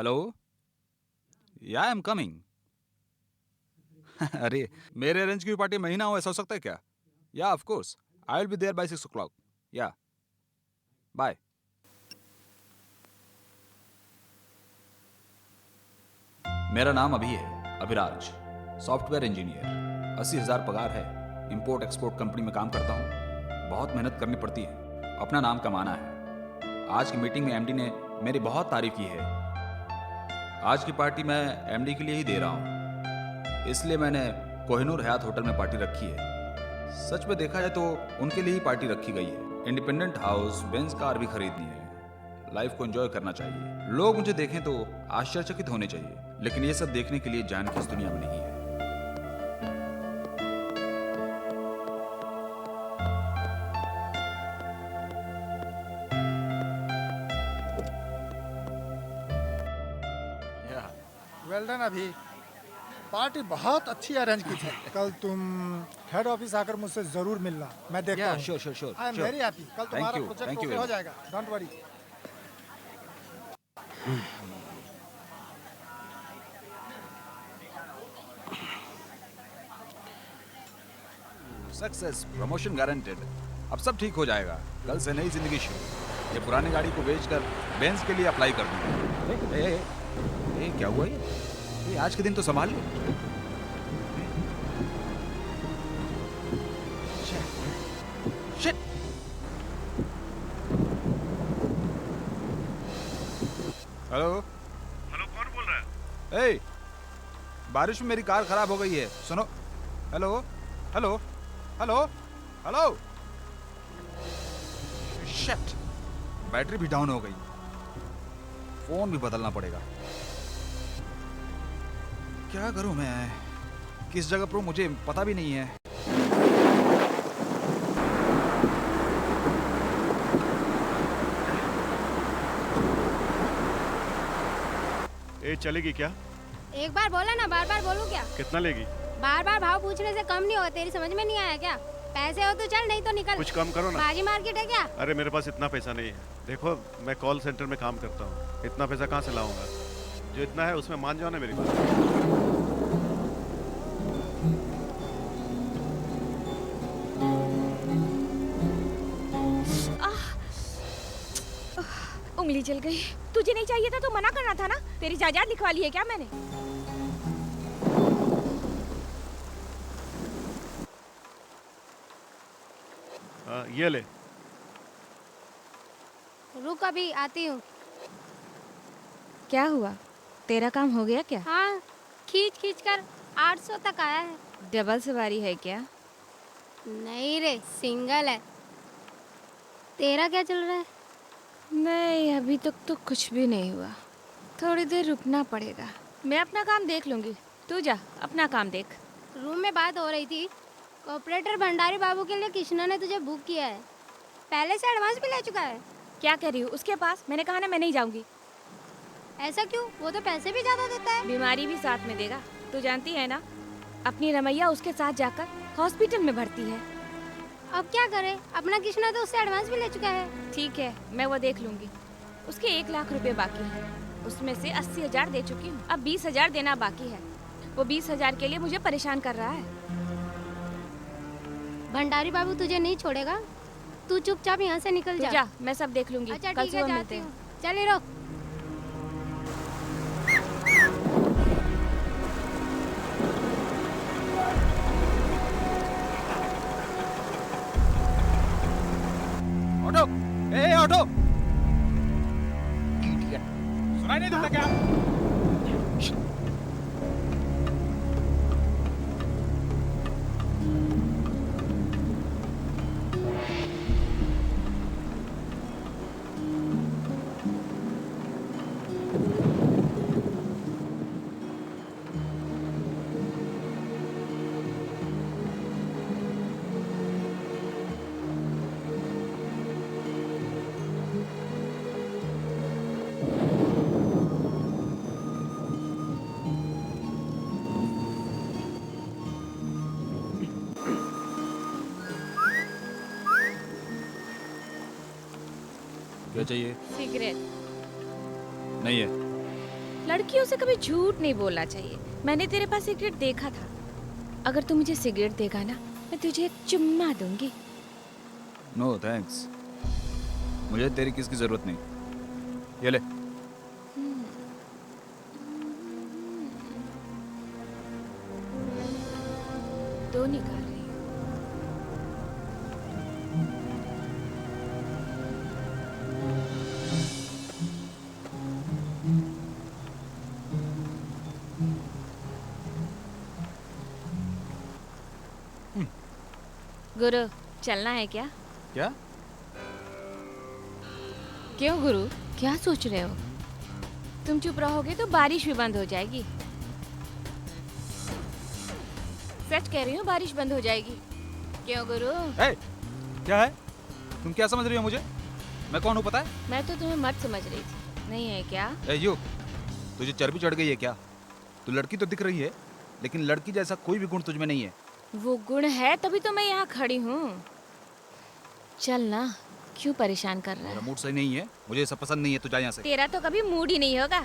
Hello, या I am coming. अरे, मेरे अरेंज की पार्टी महीना हो, ऐसा हो सकता है क्या? या of course, I will be there by 6 o'clock। या, बाय। मेरा नाम अभी है अभिराज, सॉफ्टवेयर इंजीनियर। 80,000 पगार है। इंपोर्ट एक्सपोर्ट कंपनी में काम करता हूँ। बहुत मेहनत करनी पड़ती है, अपना नाम कमाना है। आज की मीटिंग में एमडी ने मेरी बहुत तारीफ की है। आज की पार्टी मैं एमडी के लिए ही दे रहा हूँ, इसलिए मैंने कोहिनूर हयात होटल में पार्टी रखी है। सच में देखा जाए तो उनके लिए ही पार्टी रखी गई है। इंडिपेंडेंट हाउस, बेंज कार भी खरीदनी है। लाइफ को एंजॉय करना चाहिए। लोग मुझे देखें तो आश्चर्यचकित होने चाहिए, लेकिन ये सब देखने के लिए जान की इस दुनिया में नहीं है। वेल डन अभी। पार्टी बहुत अच्छी अरेंज की थी। कल तुम हेड ऑफिस आकर मुझसे जरूर मिलना, मैं देखता हूँ। Sure sure sure. I am very happy. कल तुम्हारा you, project thank you okay very हो much. जाएगा, don't worry. Success, promotion guaranteed. अब सब ठीक हो जाएगा। कल से नई जिंदगी शुरू। ये पुरानी गाड़ी को बेचकर बेंज के लिए अप्लाई कर दूंगा। ए, क्या हुआ ये? आज के दिन तो संभाल लो। Shit. हेलो। हेलो, कौन बोल रहा है? ए, बारिश में मेरी कार खराब हो गई है, सुनो। Hello hello hello hello. Shit, battery भी डाउन हो गई। फोन भी बदलना पड़ेगा। क्या करूं मैं? किस जगह पर हूं मुझे पता भी नहीं है। ए, चलेगी क्या? एक बार बोला ना, बार बार बोलूं क्या? कितना लेगी? बार बार भाव पूछने से कम नहीं होगा। तेरी समझ में नहीं आया क्या? पैसे हो तो चल, नहीं तो निकल। कुछ कम करो ना। बाजी मार्केट है क्या? अरे मेरे पास इतना पैसा नहीं है। देखो, मैं कॉल सेंटर में काम करता हूँ, इतना पैसा कहाँ से लाऊंगा? जो इतना है उसमें मान जाओ ना मेरी बात। उंगली जल गई। तुझे नहीं चाहिए था तो मना करना था ना। तेरी जायदाद लिखवा ली है क्या मैंने? ये ले। रुक, अभी आती हूँ। क्या हुआ? तेरा काम हो गया क्या? हाँ, खींच खींच कर 800 तक आया है। डबल सवारी है क्या? नहीं रे, सिंगल है। तेरा क्या चल रहा है? नहीं, अभी तक तो कुछ भी नहीं हुआ। थोड़ी देर रुकना पड़ेगा। मैं अपना काम देख लूंगी, तू जा अपना काम देख। रूम में बात हो रही थी। ऑपरेटर भंडारी बाबू के लिए कृष्णा ने तुझे बुक किया है। पहले से एडवांस भी ले चुका है। क्या कह रही हूँ उसके पास? मैंने कहा ना मैं नहीं जाऊंगी। ऐसा क्यों? वो तो पैसे भी ज्यादा देता है। बीमारी भी साथ में देगा, तू जानती है ना। अपनी रमैया उसके साथ जाकर हॉस्पिटल में भर्ती है। अब क्या करे? अपना कृष्णा तो उससे एडवांस भी ले चुका है। ठीक है, मैं वो देख लूंगी। उसके 1 लाख रुपए बाकी हैं। उसमें से 80,000 दे चुकी हूँ, अब 20,000 देना बाकी है। वो 20,000 के लिए मुझे परेशान कर रहा है। भंडारी बाबू तुझे नहीं छोड़ेगा। तू चुपचाप यहाँ से निकल तू जा। जा, मैं सब देख लूंगी। अच्छा कल ठीक है, सुबह जाती मिलते हैं। हूँ। चल रहो। ऑटो, ए ऑटो। इडियट, सुनाई नहीं देता क्या? क्या चाहिए? सिगरेट। नहीं है। लड़कियों से कभी झूठ नहीं बोलना चाहिए। मैंने तेरे पास सिगरेट देखा था। अगर तू मुझे सिगरेट देगा ना, मैं तुझे एक चुम्मा दूंगी। नो थैंक्स, मुझे तेरी किस की जरूरत नहीं। ये ले। दो निकाल रही हूँ। गुरु, चलना है क्या? क्या? क्यों गुरु, क्या सोच रहे हो? तुम चुप रहोगे तो बारिश भी बंद हो जाएगी। सच कह रही हूँ, बारिश बंद हो जाएगी। क्यों गुरु? ए, क्या है? तुम क्या समझ रही हो मुझे? मैं कौन हूँ पता है? मैं तो तुम्हें मत समझ रही थी। नहीं है क्या? ए यू, तुझे चर्बी चढ़ गई है क्या? तू लड़की तो दिख रही है, लेकिन लड़की जैसा कोई भी गुण तुझ में नहीं है। वो गुण है तभी तो मैं यहाँ खड़ी हूँ। चल ना, क्यों परेशान कर रहा मेरा है? मूड सही नहीं है, मुझे ये सब पसंद नहीं है, तू जा यहाँ से। तेरा तो कभी मूड ही नहीं होगा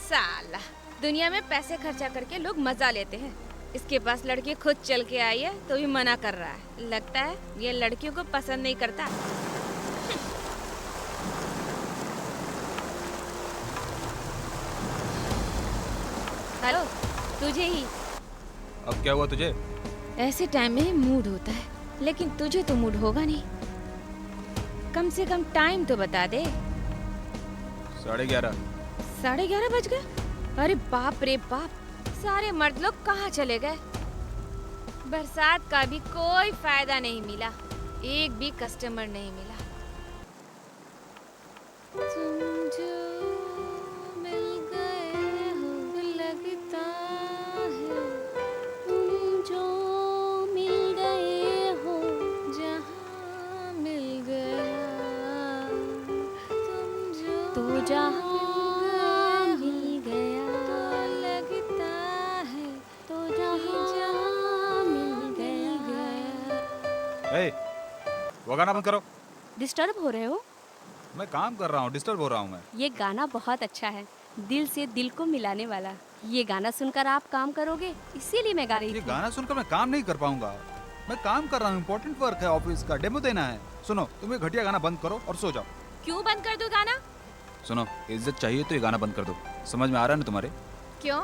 साला। दुनिया में पैसे खर्चा करके लोग मजा लेते हैं। इसके पास लड़की खुद चल के आई है तो भी मना कर रहा है। लगता है ये लड़कियों को पसंद नहीं करता। हेलो, तुझे ही। अब क्या हुआ तुझे? ऐसे टाइम में ही मूड होता है, लेकिन तुझे तो मूड होगा नहीं। कम से कम टाइम तो बता दे। 11:30। 11:30 बज गए? अरे बाप रे बाप, सारे मर्द लोग कहाँ चले गए? बरसात का भी कोई फायदा नहीं मिला, एक भी कस्टमर नहीं मिला। तुम जो मिल गए हो लगता है, तुम जो मिल गए हो जहाँ मिल गया, तुम जो तो जहाँ मिल गया लगता है, तो जहाँ मिल गया। ए, वो गाना बंद करो। डिस्टर्ब हो रहे हो? मैं काम कर रहा हूँ, डिस्टर्ब हो रहा हूँ मैं। ये गाना बहुत अच्छा है, दिल से दिल को मिलाने वाला। ये गाना सुनकर आप काम करोगे, इसीलिए मैं गा रही ये थी। गाना सुनकर मैं काम नहीं कर पाऊंगा। मैं काम कर रहा हूँ, इम्पोर्टेंट वर्क है, ऑफिस का डेमो देना है। सुनो, तुम ये घटिया गाना बंद करो और सो जाओ। क्यों बंद कर दूं गाना? सुनो, इज्जत चाहिए तो ये गाना बंद कर दो। समझ में आ रहा है ना तुम्हारे? क्यों?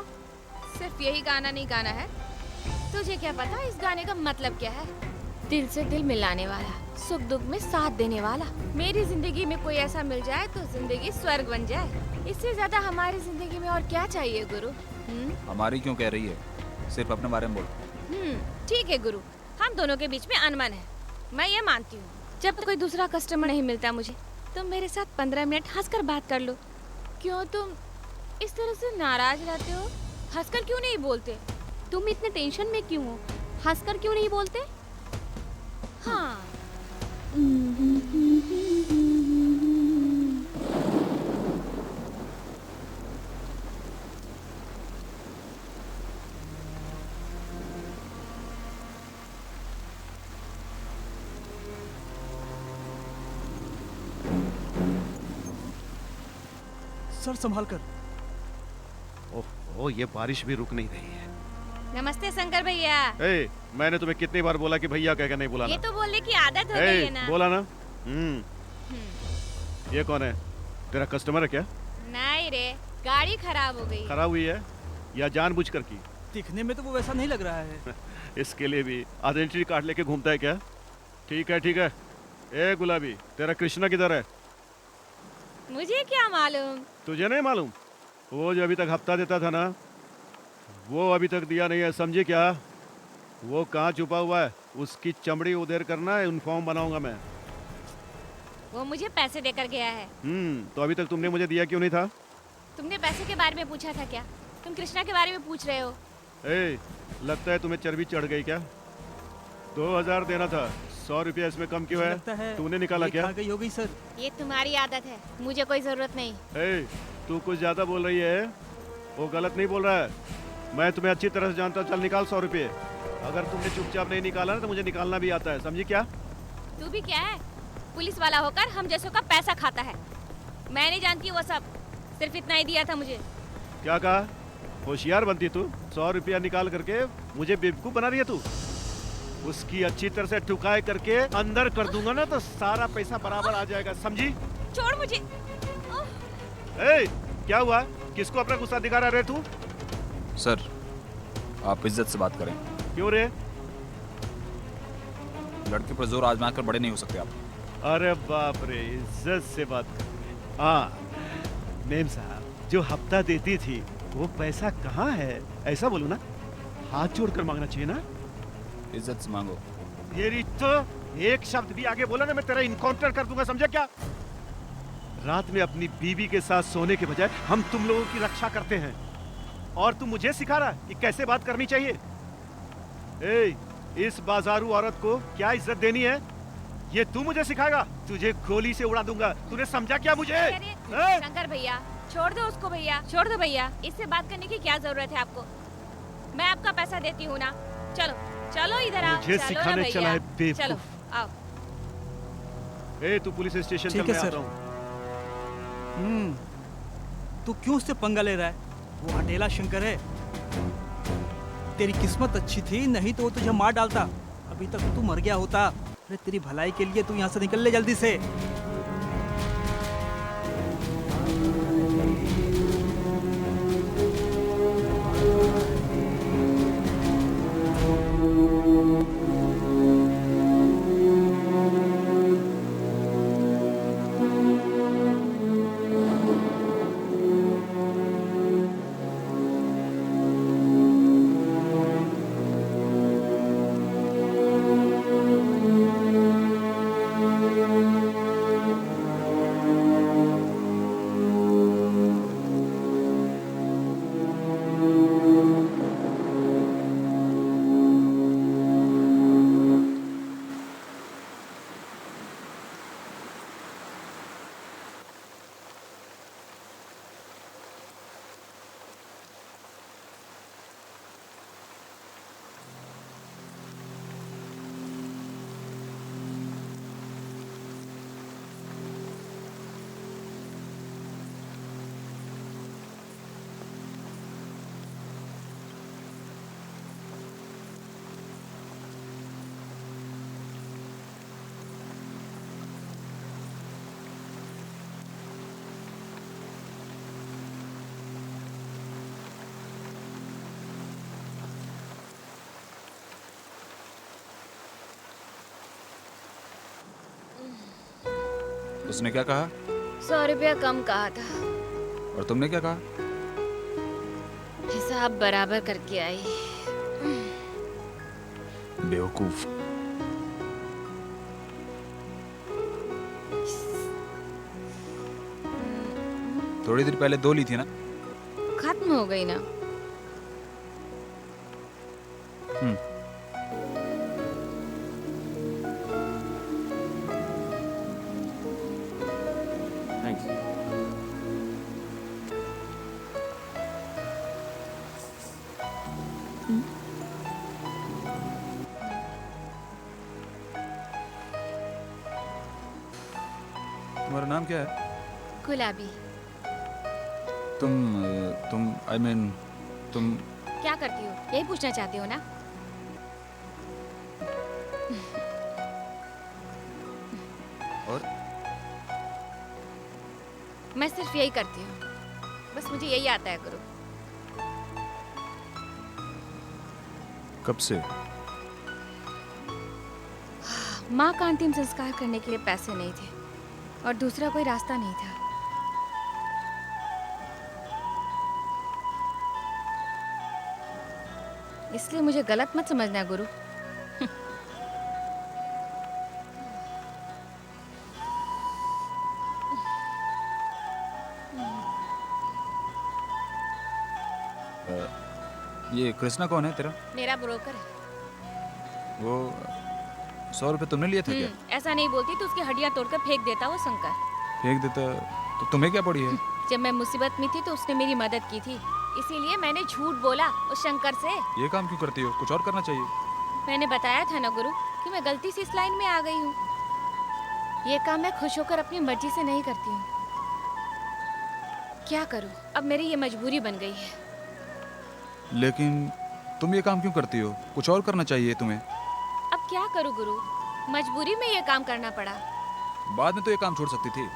सिर्फ यही गाना नहीं गाना है? तुझे क्या पता इस गाने का मतलब क्या है? दिल से दिल मिलाने वाला, सुख दुख में साथ देने वाला। मेरी जिंदगी में कोई ऐसा मिल जाए तो जिंदगी स्वर्ग बन जाए। इससे ज्यादा हमारी जिंदगी में और क्या चाहिए गुरु? हमारी क्यों कह रही है? सिर्फ अपने बारे में बोल। ठीक है गुरु, हम दोनों के बीच में अनबन है, मैं ये मानती हूँ। जब तक कोई दूसरा कस्टमर नहीं मिलता मुझे, तुम मेरे साथ 15 मिनट हंसकर बात कर लो। क्यों तुम इस तरह से नाराज रहते हो? हंसकर क्यों नहीं बोलते? तुम इतने टेंशन में क्यों हो? हंसकर क्यों नहीं बोलते? हाँ। सर संभाल कर। ओह, ये बारिश भी रुक नहीं रही है। नमस्ते शंकर भैया। ए, मैंने तुम्हें कितनी बार बोला कि भैया कह के नहीं बुलाना? ये तो बोलने की आदत हो गई है ना। बोला ना। ये कौन है? तेरा कस्टमर है क्या? नहीं रे, गाड़ी खराब हो गई। खराब हुई है या जानबूझकर की? दिखने में तो वो वैसा नहीं लग रहा है। इसके लिए भी आइडेंटिटी कार्ड लेके घूमता है क्या? ठीक है ठीक है। ए गुलाबी, तेरा कृष्णा किधर है? मुझे क्या मालूम? तुझे नहीं मालूम? वो जो अभी तक हफ्ता देता था ना, वो अभी तक दिया नहीं है, समझी क्या? वो कहाँ छुपा हुआ है? उसकी चमड़ी उधेर करना है, यूनिफॉर्म बनाऊंगा मैं। वो मुझे पैसे देकर गया है। तो अभी तक तुमने मुझे दिया क्यों नहीं था? तुमने पैसे के बारे में पूछा था क्या? तुम कृष्णा के बारे में पूछ रहे हो? ए, लगता है तुम्हें चर्बी चढ़ गई क्या? 2000 देना था, 100 रुपया इसमें कम क्यों लगता है? है तूने निकाला ये क्या? खा गई होगी सर। ये तुम्हारी आदत है, मुझे कोई जरूरत नहीं। ए, तू कुछ ज्यादा बोल रही है। वो गलत नहीं बोल रहा है, मैं तुम्हें अच्छी तरह से जानता हूँ। चल निकाल 100 रुपये। अगर तुमने चुपचाप नहीं निकाला ना तो मुझे निकालना भी आता है, समझी क्या? तू भी क्या है, पुलिस वाला होकर हम जैसों का पैसा खाता है? मैं नहीं जानती वो सब, सिर्फ इतना ही दिया था मुझे। क्या कहा? होशियार बनती तू। 100 रुपया निकाल करके मुझे बेवकूफ बना दिया तू। उसकी अच्छी तरह से ठुकाई करके अंदर कर दूंगा ना तो सारा पैसा बराबर आ जाएगा, समझी? छोड़ मुझे। ए, क्या हुआ? किसको अपना गुस्सा दिखा रहा है तू? सर, आप इज्जत से बात करें। क्यों रे? लड़के पर जोर आजमा कर बड़े नहीं हो सकते आप। अरे बाप रे, इज्जत से बात कर। हाँ मेम साहब, जो हफ्ता देती थी वो पैसा कहाँ है? ऐसा बोलो ना, हाथ जोड़कर मांगना चाहिए ना। इज्जत से मांगो। ये तो एक शब्द भी आगे बोला ना मैं तेरा इनकाउंटर कर दूंगा, समझा क्या? रात में अपनी बीवी के साथ सोने के बजाय हम तुम लोगों की रक्षा करते हैं और तू मुझे सिखा रहा है कि कैसे बात करनी चाहिए। ए, इस बाजारू औरत को क्या इज्जत देनी है ये तू मुझे सिखाएगा? तुझे गोली से उड़ा दूंगा, तूने समझा क्या मुझे? अरे शंकर भैया, छोड़ दो उसको भैया, छोड़ दो भैया। इससे बात करने की क्या जरूरत है आपको? मैं आपका पैसा देती हूँ ना। चलो चलो इधर आओ। मुझे सिखाने चला है बेवकूफ। चलो आओ। ए, तू पुलिस स्टेशन चल, ठीक है मैं सर। आता हूँ। तू क्यों उससे पंगा ले रहा है? वो हटेला शंकर है। तेरी किस्मत अच्छी थी, नहीं तो वो तुझे मार डालता। अभी तक तू मर गया होता। अरे तेरी भलाई के लिए तू यहाँ से निकल ले जल्दी से। उसने क्या कहा? 100 रुपया कम कहा था। और तुमने क्या कहा? हिसाब बराबर करके आई। बेवकूफ। थोड़ी देर पहले 2 ली थी ना? खत्म हो गई ना। थैंक्स। तुम्हारा नाम क्या है? गुलाबी। तुम आई मीन तुम क्या करती हो? यही पूछना चाहती हो ना? और मैं सिर्फ यही करती हूँ। बस मुझे यही आता है गुरु। कब से? माँ का अंतिम संस्कार करने के लिए पैसे नहीं थे और दूसरा कोई रास्ता नहीं था। इसलिए मुझे गलत मत समझना गुरु। ये कृष्णा कौन है तेरा? मेरा ब्रोकर है। वो 100 रुपए तुमने लिए थे क्या? ऐसा नहीं बोलती तो उसकी हड्डियां तोड़कर फेंक देता वो शंकर। फेंक देता तो तुम्हें क्या पड़ी है? जब मैं मुसीबत में थी तो उसने मेरी मदद की थी, इसीलिए मैंने झूठ बोला उस शंकर से। ये काम क्यों करती हो? कुछ और करना चाहिए। मैंने बताया था ना गुरु कि मैं गलती से इस लाइन में आ गई हूँ। ये काम मैं खुश होकर अपनी मर्जी से नहीं करती हूँ। क्या करूं, अब मेरी ये मजबूरी बन गई है। लेकिन तुम ये काम क्यों करती हो? कुछ और करना चाहिए तुम्हें। अब क्या करूं गुरु, मजबूरी में ये काम करना पड़ा। बाद में तो ये काम छोड़ सकती थी।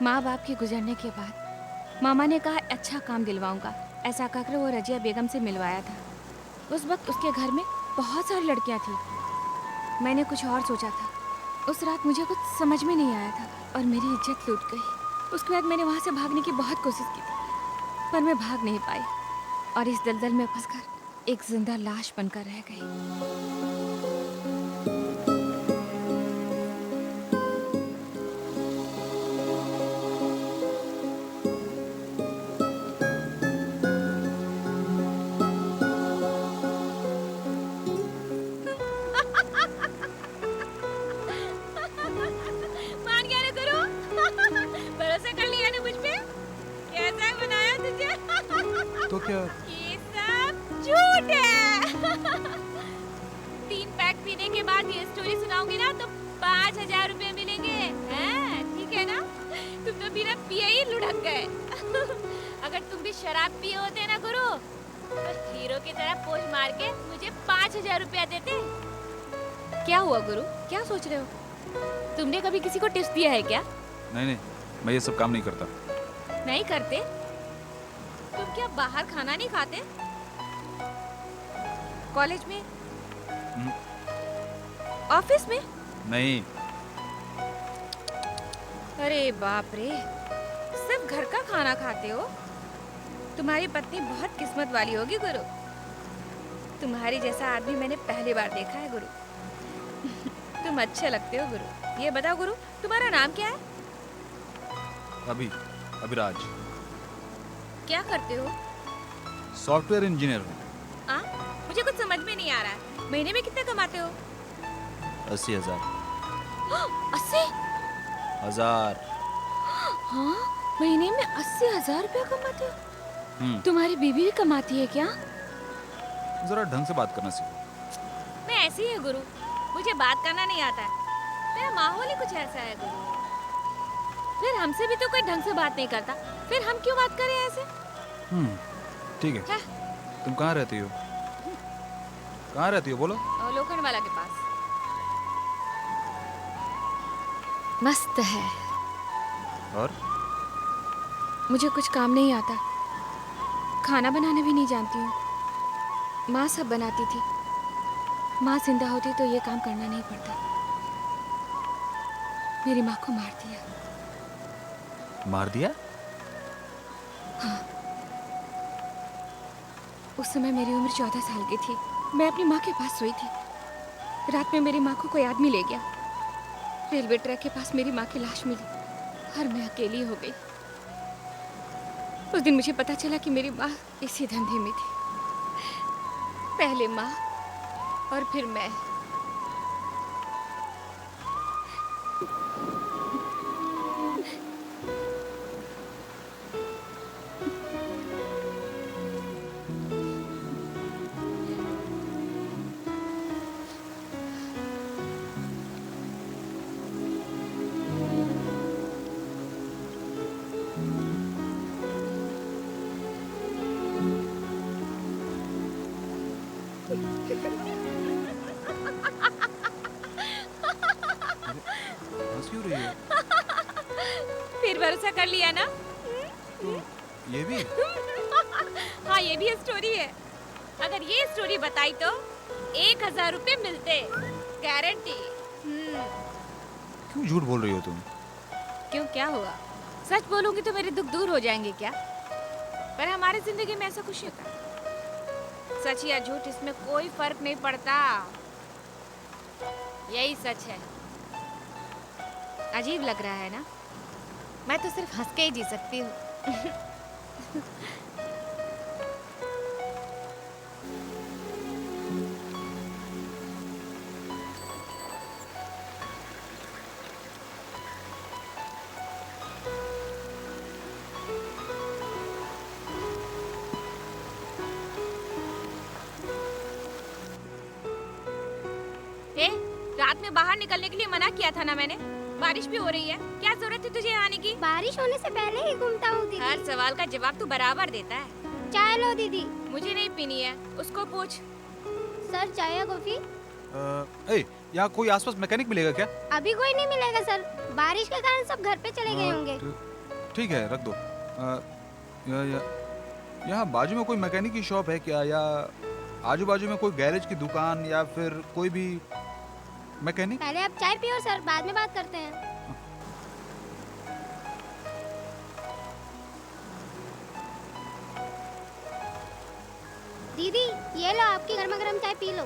माँ बाप के गुजरने के बाद मामा ने कहा अच्छा काम दिलवाऊंगा। ऐसा कहकर वो रजिया बेगम से मिलवाया था। उस वक्त उसके घर में बहुत सारी लड़कियां थी। मैंने कुछ और सोचा था। उस रात मुझे कुछ समझ में नहीं आया था और मेरी इज्जत लूट गई। उसके बाद मैंने वहाँ से भागने की बहुत कोशिश की थी, पर मैं भाग नहीं पाई और इस दलदल में फंसकर एक जिंदा लाश बनकर रह गई। मान गया ना गुरु? भरोसा कर लिया ना मुझ पे? कैसा बनाया तुझे? तो क्या? ये सब झूठ है। 3 पैक पीने के बाद ये स्टोरी सुनाऊंगी ना तो 5,000 रुपए मिलेंगे। हैं? ठीक है ना? तुम तो बिना पिए ही लुढ़क गए। अगर तुम भी शराब पिए होते ना गुरु, तो हीरो की तरह पोज मार के मुझे 5,000 रुपया देते। क्या हुआ गुरु, क्या सोच रहे हो? तुमने कभी किसी को टिप्स दिया है क्या? नहीं नहीं, मैं ये सब काम नहीं करता। नहीं करते? तुम क्या बाहर खाना नहीं खाते? कॉलेज में? ऑफिस में? नहीं। अरे बाप रे, सिर्फ घर का खाना खाते हो? तुम्हारी पत्नी बहुत किस्मत वाली होगी गुरु। तुम्हारी जैसा आदमी मैंने पहली बार देखा है गुरु। तुम अच्छे लगते हो गुरु। ये बताओ गुरु, तुम्हारा नाम क्या है? अभिराज। क्या करते हो? सॉफ्टवेयर इंजीनियर हूँ। मुझे कुछ समझ में नहीं आ रहा है। महीने में कितना कमाते हो? 80,000। 80,000? हाँ, महीने में 80,000 रुपया कमाते हो? तुम्हारी बीवी भी कमाती है क्या? जरा ढंग से बात करना सीखो। मैं ऐसी ही है गुरु, मुझे बात करना नहीं आता है। मेरा माहौल ही कुछ ऐसा है गुरु। फिर हमसे भी तो कोई ढंग से बात नहीं करता, फिर हम क्यों बात करें ऐसे? ठीक है। तुम कहाँ रहती हो? कहाँ रहती हो बोलो? लोखंडवाला के पास। मस्त है। और? मुझे कुछ काम नहीं आता, खाना बनाना भी नहीं जानती हूँ। माँ सब बनाती थी। माँ जिंदा होती तो ये काम करना नहीं पड़ता। मेरी माँ को मार दिया। मार दिया? हाँ। उस समय मेरी उम्र 14 साल की थी। मैं अपनी माँ के पास सोई थी। रात में मेरी माँ को कोई आदमी ले गया। रेलवे ट्रैक के पास मेरी माँ की लाश मिली और मैं अकेली हो गई। उस दिन मुझे पता चला कि मेरी माँ इसी धंधे में थी। पहले माँ और फिर मैं। हंस क्यों रही है? फिर भरोसा कर लिया ना? ये भी? हाँ, ये भी स्टोरी है। अगर ये स्टोरी बताई तो 1,000 रुपए मिलते, गारंटी। क्यों झूठ बोल रही हो तुम? क्यों, क्या हुआ? सच बोलूंगी तो मेरे दुख दूर हो जाएंगे क्या? पर हमारी जिंदगी में ऐसा कुछ होता। सच या झूठ इसमें कोई फर्क नहीं पड़ता। यही सच है। अजीब लग रहा है ना? मैं तो सिर्फ हंस के ही जी सकती हूँ। रात में बाहर निकलने के लिए मना किया था ना मैंने? बारिश भी हो रही है, क्या जरूरत थी तुझे यहाँ आने की? बारिश होने से पहले ही घूमता हूँ दीदी। हर सवाल का जवाब तू बराबर देता है। चाय लो दीदी। मुझे नहीं पीनी है, उसको पूछ। सर चाय या कॉफी? यहाँ कोई आसपास मैकेनिक मिलेगा क्या? अभी कोई नहीं मिलेगा सर, बारिश के कारण सब घर पे चले गए होंगे। ठीक है, रख दो। यहाँ बाजू में कोई मैकेनिक की शॉप है क्या, या आजू बाजू में कोई गैरेज की दुकान, या फिर कोई भी मैकेनिक? पहले आप चाय पियो सर, बाद में बात करते हैं। दीदी ये लो आपकी गर्मा गर्म चाय पी लो।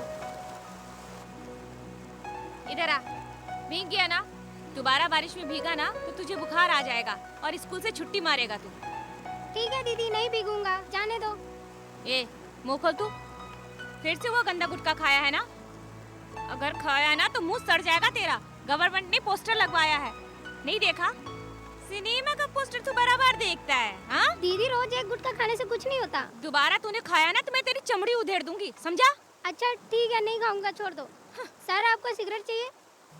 इधर आ। भीग गया ना, दोबारा बारिश में भीगा ना तो तुझे बुखार आ जाएगा और स्कूल से छुट्टी मारेगा तू। ठीक है दीदी, नहीं भीगूंगा, जाने दो। ए, मुंह खोल तू। फिर से वो गंदा गुटखा खाया है ना? अगर खाया ना तो मुंह सड़ जाएगा तेरा। गवर्नमेंट ने पोस्टर लगवाया है, नहीं देखा? सिनेमा का पोस्टर तू बराबर देखता है, हाँ? दीदी रोज एक गुटखा खाने से कुछ नहीं होता। दोबारा तूने खाया ना तो मैं तेरी चमड़ी उधेड़ दूंगी, समझा? अच्छा ठीक है, नहीं खाऊंगा, छोड़ दो। सर आपको सिगरेट चाहिए?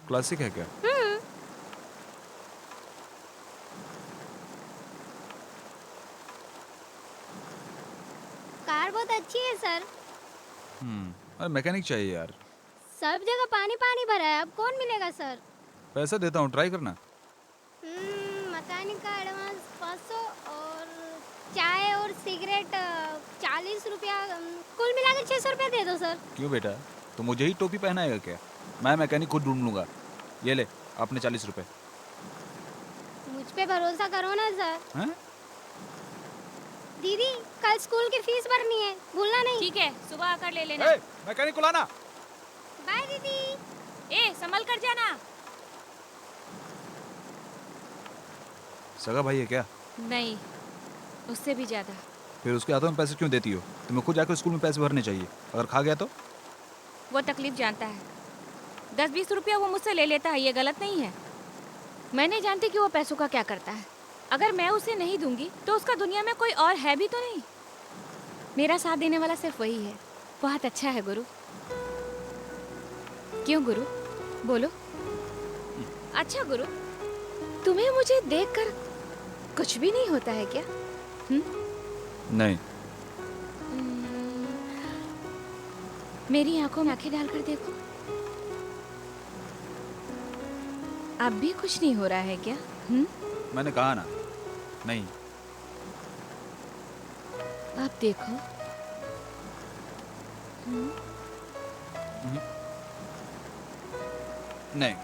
क्लासिक है क्या? कार बहुत अच्छी है सर। अरे मैकेनिक चाहिए यार। सब जगह पानी पानी भरा है, अब कौन मिलेगा सर? पैसा देता हूँ, ट्राई करना। मकानी का एडवांस 500 और चाय और सिगरेट 40 रुपया, कुल मिलाकर 600 रुपया दे दो सर। क्यों बेटा, तो मुझे ही टोपी पहनाएगा क्या? मैं मैकेनिक खुद ढूंढ लूंगा। ये ले अपने 40 रुपए। मुझ पे भरोसा करो ना सर। हैं? दीदी कल स्कूल की फीस भरनी है, भूलना नहीं। ठीक है, सुबह आकर ले लेना। मैकेनिक को लाना। बाय दीदी। ए, संभल कर जाना। सगा भाई है क्या? नहीं, उससे भी ज्यादा। फिर उसके हाथों में पैसे क्यों देती हो? तुम्हें खुद जाकर स्कूल में पैसे भरने चाहिए। अगर खा गया तो? वो तकलीफ जानता है। 10-20 रुपया वो मुझसे ले लेता है, ये गलत नहीं है। मैं नहीं जानती कि वो पैसों का क्या करता है। अगर मैं उसे नहीं दूंगी तो उसका दुनिया में कोई और है भी तो नहीं। मेरा साथ देने वाला सिर्फ वही है। बहुत अच्छा है गुरु। क्यों गुरु, बोलो। अच्छा गुरु, तुम्हें मुझे देखकर कुछ भी नहीं होता है क्या? नहीं। मेरी आंखों में आंखें डालकर देखो। अब भी कुछ नहीं हो रहा है क्या? मैंने कहा ना, नहीं। अब देखो। नहीं।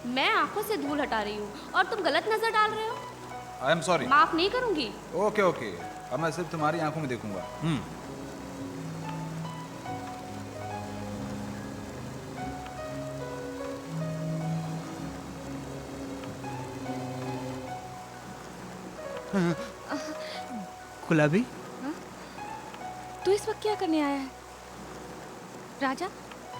मैं आंखों से धूल हटा रही हूँ और तुम गलत नजर डाल रहे हो। I am sorry. माफ नहीं करूंगी। ओके ओके, अब मैं सिर्फ तुम्हारी आंखों में देखूंगा। गुलाबी, तू इस वक्त क्या करने आया है? राजा,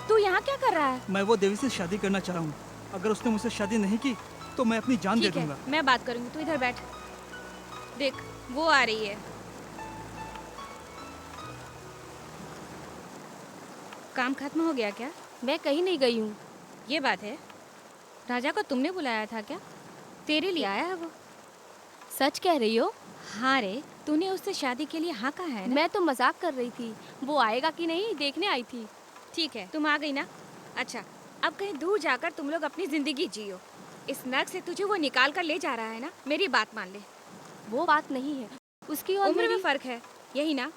तू यहाँ क्या कर रहा है? मैं वो देवी से शादी करना चाह रहा हूँ। अगर उसने मुझसे शादी नहीं की तो मैं अपनी जान दे ठीक है, दूंगा। मैं बात करूंगी, तू इधर बैठ। देख, वो आ रही है। काम खत्म हो गया क्या? मैं कहीं नहीं गई हूँ। ये बात है, राजा को तुमने बुलाया था क्या? तेरे लिए आया है वो। सच कह रही हो? हाँ रे, तूने उससे शादी के लिए हाँ कहा है ना? मैं तो मजाक कर रही थी। वो आएगा कि नहीं देखने आई थी। ठीक है, तुम आ गई ना? अच्छा, अब कहीं दूर जाकर तुम लोग अपनी जिंदगी जियो। इस नर्क से तुझे वो निकाल कर ले जा रहा है ना, मेरी बात मान ले। वो बात नहीं है, उसकी और उम्र में मेरी... फर्क है, यही ना?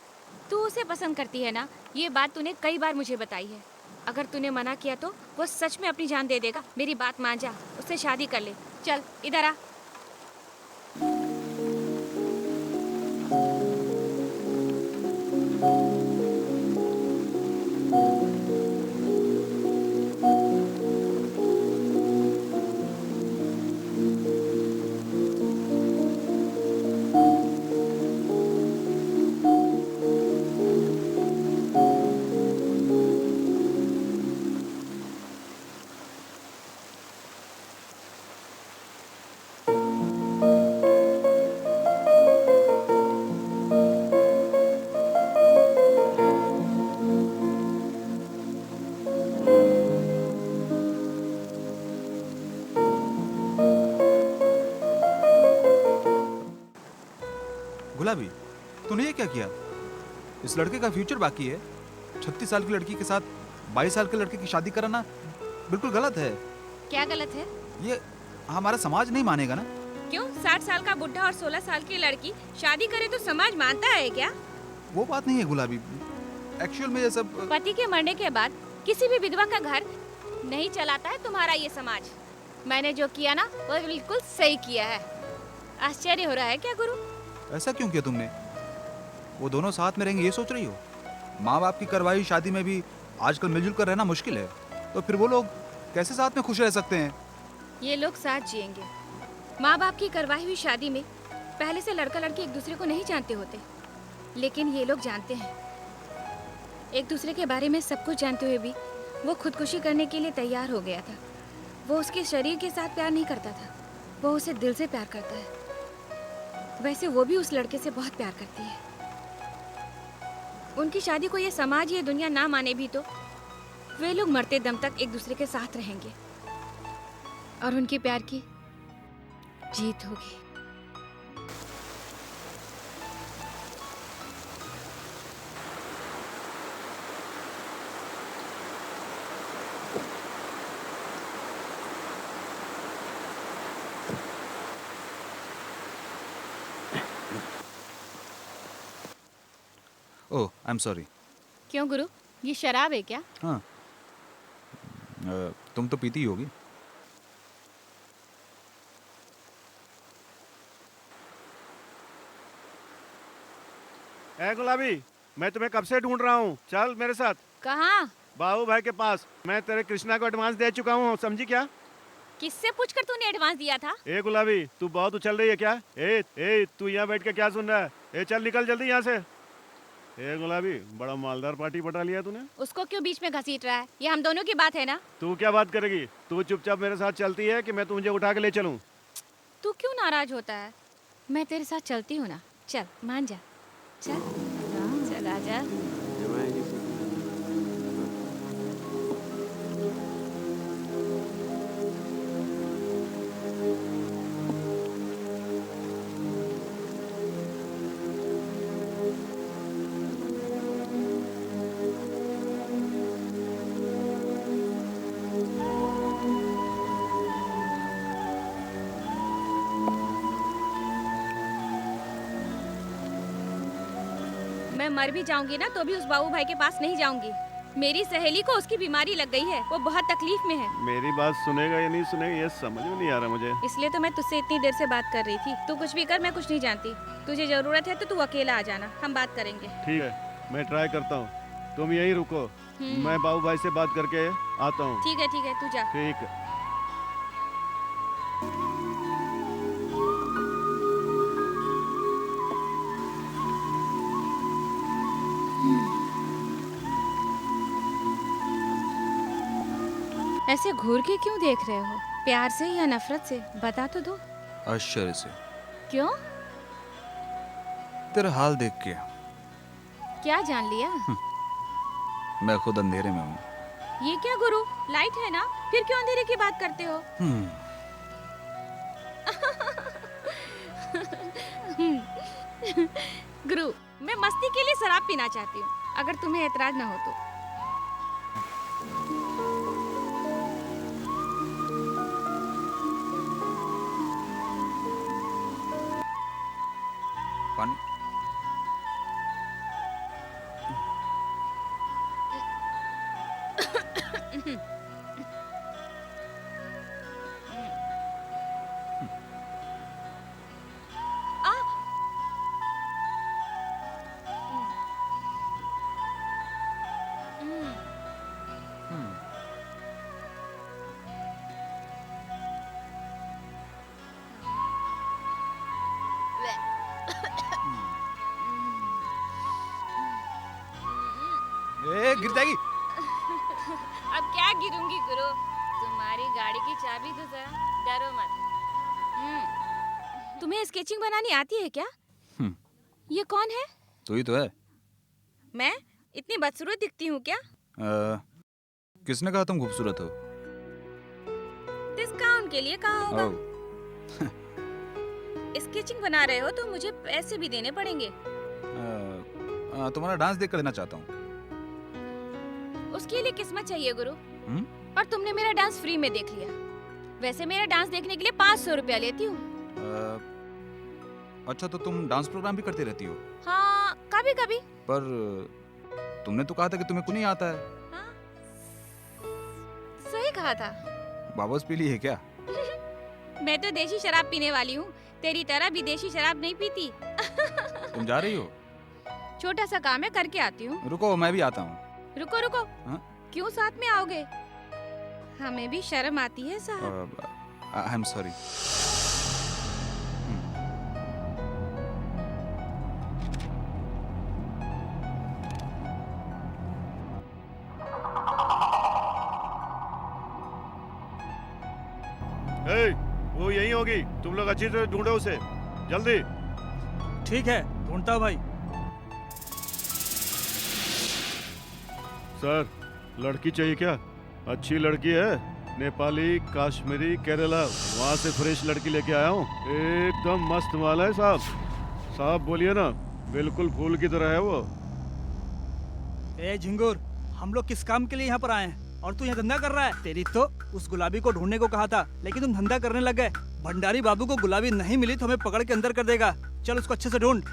तू उसे पसंद करती है ना? ये बात तूने कई बार मुझे बताई है। अगर तूने मना किया तो वो सच में अपनी जान दे देगा। मेरी बात मान जा, उससे शादी कर ले। चल इधर आ। गुलाबी, तूने ये क्या किया? इस लड़के का फ्यूचर बाकी है। 36 साल की लड़की के साथ 22 साल के लड़के की शादी कराना बिल्कुल गलत है। क्या गलत है? ये हमारा समाज नहीं मानेगा ना। क्यों? 60 साल का बुढ़ा और 16 साल की लड़की शादी करे तो समाज मानता है क्या? वो बात नहीं है गुलाबी। एक्चुअल में ये सब पति के मरने के बाद किसी भी विधवा का घर नहीं चलाता है तुम्हारा ये समाज। मैंने जो किया ना वो बिल्कुल सही किया है। आश्चर्य हो रहा है क्या गुरु? ऐसा क्यों किया तुमने? वो दोनों साथ में रहेंगे ये सोच रही हो? माँ बाप की करवाई शादी में भी आजकल मिलजुल कर रहना मुश्किल है, तो फिर वो लोग कैसे साथ में खुश रह सकते हैं? ये लोग साथ जिएंगे। माँ बाप की करवाई हुई शादी में पहले से लड़का लड़की एक दूसरे को नहीं जानते होते, लेकिन ये लोग जानते हैं। एक दूसरे के बारे में सब कुछ जानते हुए भी वो खुदकुशी करने के लिए तैयार हो गया था। वो उसके शरीर के साथ प्यार नहीं करता था, वो उसे दिल से प्यार करता है। वैसे वो भी उस लड़के से बहुत प्यार करती है। उनकी शादी को ये समाज ये दुनिया ना माने भी तो वे लोग मरते दम तक एक दूसरे के साथ रहेंगे और उनके प्यार की जीत होगी। ओह, आई एम सॉरी। क्यों गुरु, ये शराब है क्या? हाँ, तुम तो पीती ही होगी। ए गुलाबी, मैं तुम्हें कब से ढूंढ रहा हूँ, चल मेरे साथ। कहाँ? बाबू भाई के पास। मैं तेरे कृष्णा को एडवांस दे चुका हूँ, समझी क्या? किससे पूछकर तूने एडवांस दिया था? ए गुलाबी, तू बहुत उछल रही है क्या? ए तू यहाँ बैठ के क्या सुन रहा है? ए चल निकल जल्दी यहाँ से। ए गुलाबी, बड़ा मालदार पार्टी पटा लिया तूने। उसको क्यों बीच में घसीट रहा है? ये हम दोनों की बात है ना। तू क्या बात करेगी? तू चुपचाप मेरे साथ चलती है कि मैं तुझे उठा के ले चलूं? तू क्यों नाराज होता है? मैं तेरे साथ चलती हूँ ना। चल मान जा, चल चल आजा। मैं मर भी जाऊंगी ना तो भी उस बाबू भाई के पास नहीं जाऊंगी। मेरी सहेली को उसकी बीमारी लग गई है, वो बहुत तकलीफ में है। मेरी बात सुनेगा या नहीं सुनेगा ये समझ में नहीं आ रहा मुझे। इसलिए तो मैं तुझसे इतनी देर से बात कर रही थी। तू कुछ भी कर, मैं कुछ नहीं जानती। तुझे जरूरत है तो तू अकेला आ जाना, हम बात करेंगे। ठीक है, मैं ट्राई करता हूँ, तुम यहीं रुको। मैं बाबू भाई से बात करके आता हूँ। ठीक है तू जा। ठीक है। ऐसे घूर के क्यों देख रहे हो? प्यार से या नफरत से? बता तो दो। आश्चर्य से। क्यों? तेरा हाल देख के। क्या जान लिया? मैं खुद अंधेरे में हूँ। ये क्या गुरु, लाइट है ना, फिर क्यों अंधेरे की बात करते हो? गुरु, मैं मस्ती के लिए शराब पीना चाहती हूँ, अगर तुम्हें एतराज ना हो तो। पानी। ए, गिर जाएगी। अब क्या गिरूंगी गुरु, तुम्हारी गाड़ी की चाबी तो जरा, डरो मत। तुम्हें स्केचिंग बनानी आती है क्या? ये कौन है? तू ही तो है। मैं इतनी बदसूरत दिखती हूँ क्या? किसने कहा तुम खूबसूरत हो? डिस्काउंट के लिए कहा होगा। स्केचिंग बना रहे हो तो मुझे पैसे भी देने पड़ेंगे। तुम्हारा डांस देख कर देना चाहता हूँ। उसके लिए किस्मत चाहिए गुरु। हम्म? और तुमने मेरा डांस फ्री में देख लिया। वैसे मेरा डांस देखने के लिए 500 रुपया लेती हूँ। अच्छा, तो तुम डांस प्रोग्राम भी करती रहती हो? हाँ, कभी कभी। पर तुमने तो कहा था कि तुम्हें कुछ नहीं आता है। हाँ, सही कहा था। वापस पी ली है क्या? मैं तो देशी शराब पीने वाली हूँ, तेरी तरह विदेशी शराब नहीं पीती। तुम जा रही हो? छोटा सा काम है, करके आती हूँ। रुको, मैं भी आता हूँ। रुको रुको। हाँ? क्यों साथ में आओगे? हमें भी शर्म आती है साहब। I am sorry. वो यहीं होगी, तुम लोग अच्छी तरह ढूंढो उसे, जल्दी। ठीक है, ढूंढता हूँ भाई। सर, लड़की चाहिए क्या? अच्छी लड़की है, नेपाली, कश्मीरी, केरला, वहाँ से फ्रेश लड़की लेके आया हूँ। एकदम मस्त माल है साहब। साहब बोलिए ना, बिल्कुल फूल की तरह है वो। ए झिंगुर, हम लोग किस काम के लिए यहाँ पर आए हैं और तू यहाँ धंधा कर रहा है? तेरी तो उस गुलाबी को ढूंढने को कहा था, लेकिन तुम धंधा करने लग गए। भंडारी बाबू को गुलाबी नहीं मिली तो हमें पकड़ के अंदर कर देगा। चल उसको अच्छे से ढूंढ।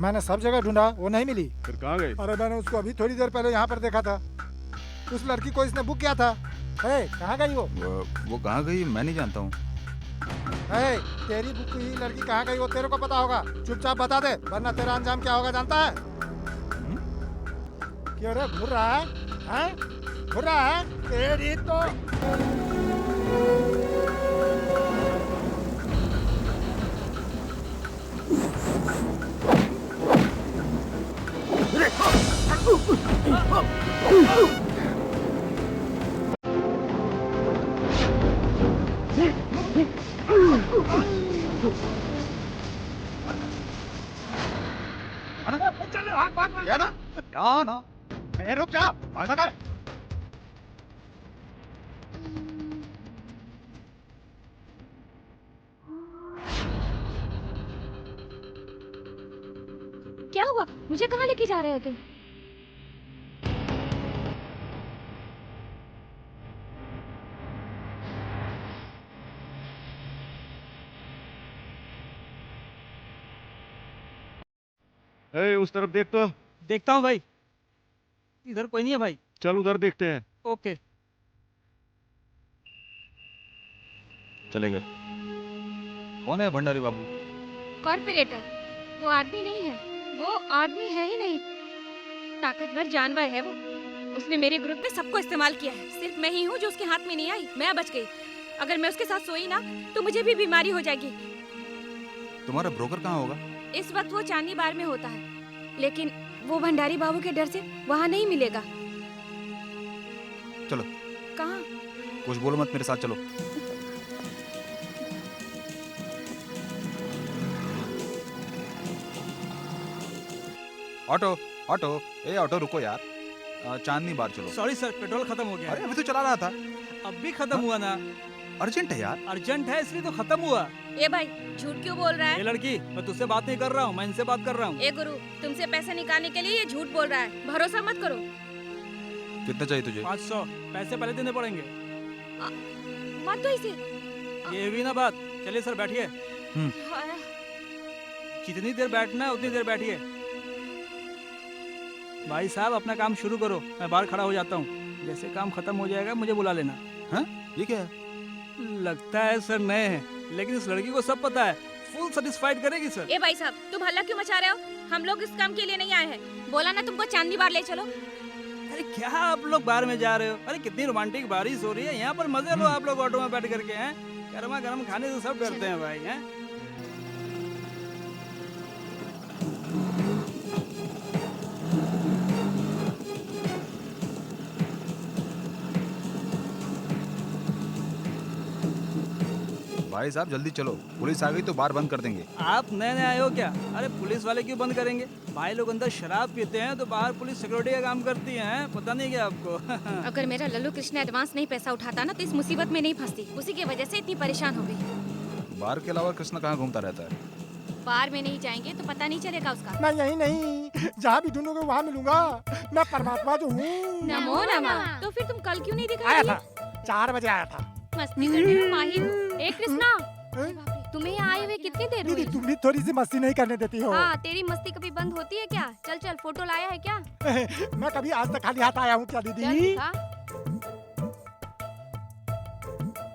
मैंने सब जगह ढूंढा, वो नहीं मिली। फिर कहाँ गई? अरे मैंने उसको अभी थोड़ी देर पहले यहाँ पर देखा था। उस लड़की को इसने बुक किया था। कहाँ गई वो कहाँ गई मैं नहीं जानता हूँ। तेरी बुक हुई लड़की कहाँ गई वो तेरे को पता होगा। चुपचाप बता दे, वरना तेरा अंजाम क्या होगा जानता है? क्यों रे, घूर रहा है? घूर रहा है? तेरी तो रुक जा। क्या हुआ? मुझे कहाँ लेके जा रहे हो तुम? उस तरफ देख तो। देखता हूँ भाई। इधर कोई नहीं है भाई। चल उधर देखते हैं। ओके। चलेंगे। कौन है भंडारी बाबू? कॉर्पोरेटर। वो आदमी नहीं है, वो आदमी है ही नहीं, ताकतवर जानवर है वो। उसने मेरे ग्रुप में सबको इस्तेमाल किया है। सिर्फ मैं ही हूँ जो उसके हाथ में नहीं आई। मैं बच गई। अगर मैं उसके साथ सोई ना तो मुझे भी बीमारी हो जाएगी। तुम्हारा ब्रोकर कहाँ होगा? इस वक्त वो चांदनी बार में होता है, लेकिन वो भंडारी बाबू के डर से वहाँ नहीं मिलेगा। चलो। कहाँ? कुछ बोलो मत, मेरे साथ चलो। ऑटो ऑटो, ए ऑटो रुको यार। चांदनी बार चलो। सॉरी सर, पेट्रोल खत्म हो गया। अरे अभी तो चला रहा था। अब भी खत्म हुआ ना? अर्जेंट है यार। अर्जेंट है इसलिए तो खत्म हुआ। ए भाई, झूठ क्यों बोल रहा ये है? लड़की, मैं तुझसे बात नहीं कर रहा हूँ, मैं इनसे बात कर रहा हूँ। ए गुरु, तुमसे पैसे निकालने के लिए ये झूठ बोल रहा है। भरोसा मत करो। कितना चाहिए तुझे? 500 पैसे पहले देने पड़ेंगे। मत दो इसे। ये हुई ना बात। चलिए सर, बैठिए। हाय, जितनी देर बैठना है उतनी देर बैठिए। भाई साहब, अपना काम शुरू करो, मैं बाहर खड़ा हो जाता हूँ। जैसे काम खत्म हो जाएगा मुझे बुला लेना। हाँ? ये क्या है? लगता है सर नए हैं, लेकिन इस लड़की को सब पता है। फुल सेटिस्फाइड करेगी सर। ए भाई साहब, तुम हल्ला क्यों मचा रहे हो? हम लोग इस काम के लिए नहीं आए हैं। बोला ना तुमको चांदनी बार ले चलो। अरे क्या आप लोग बाहर में जा रहे हो? अरे कितनी रोमांटिक बारिश हो रही है, यहाँ पर मजे लो आप लोग ऑटो में बैठ करके। हैं गर्मा गर्म खाने से सब डरते हैं भाई। हैं भाई साहब जल्दी चलो, पुलिस आ गई तो बार बंद कर देंगे। आप नए नए आए हो क्या? अरे पुलिस वाले क्यों बंद करेंगे? भाई लोग अंदर शराब पीते हैं तो बाहर पुलिस सिक्योरिटी का काम करती है। पता नहीं क्या आपको? अगर मेरा लल्लू कृष्ण एडवांस नहीं पैसा उठाता ना तो इस मुसीबत में नहीं फंसती। उसी की वजह से इतनी परेशान हो गई। बार के अलावा कृष्णा कहाँ घूमता रहता है? बार में नहीं जाएंगे तो पता नहीं चलेगा उसका। मैं यही नहीं, जहाँ भी ढूंढोगे वहाँ मिलूंगा। मैं परमात्मा जो हूँ। नमो नमः। तो फिर तुम कल क्यों नहीं दिखाई आया दिए? था, 4 बजे आया था। मस्ती करने में माहिर हो। ए कृष्णा, तुम्हें यहाँ आए हुए कितनी देर दीदी हुई? तुम भी थोड़ी सी मस्ती नहीं करने देती हो। हाँ, तेरी मस्ती कभी बंद होती है क्या? चल चल, फोटो लाया है क्या? मैं कभी आज तक खाली हाथ आया हूँ क्या चल दीदी? दिखा।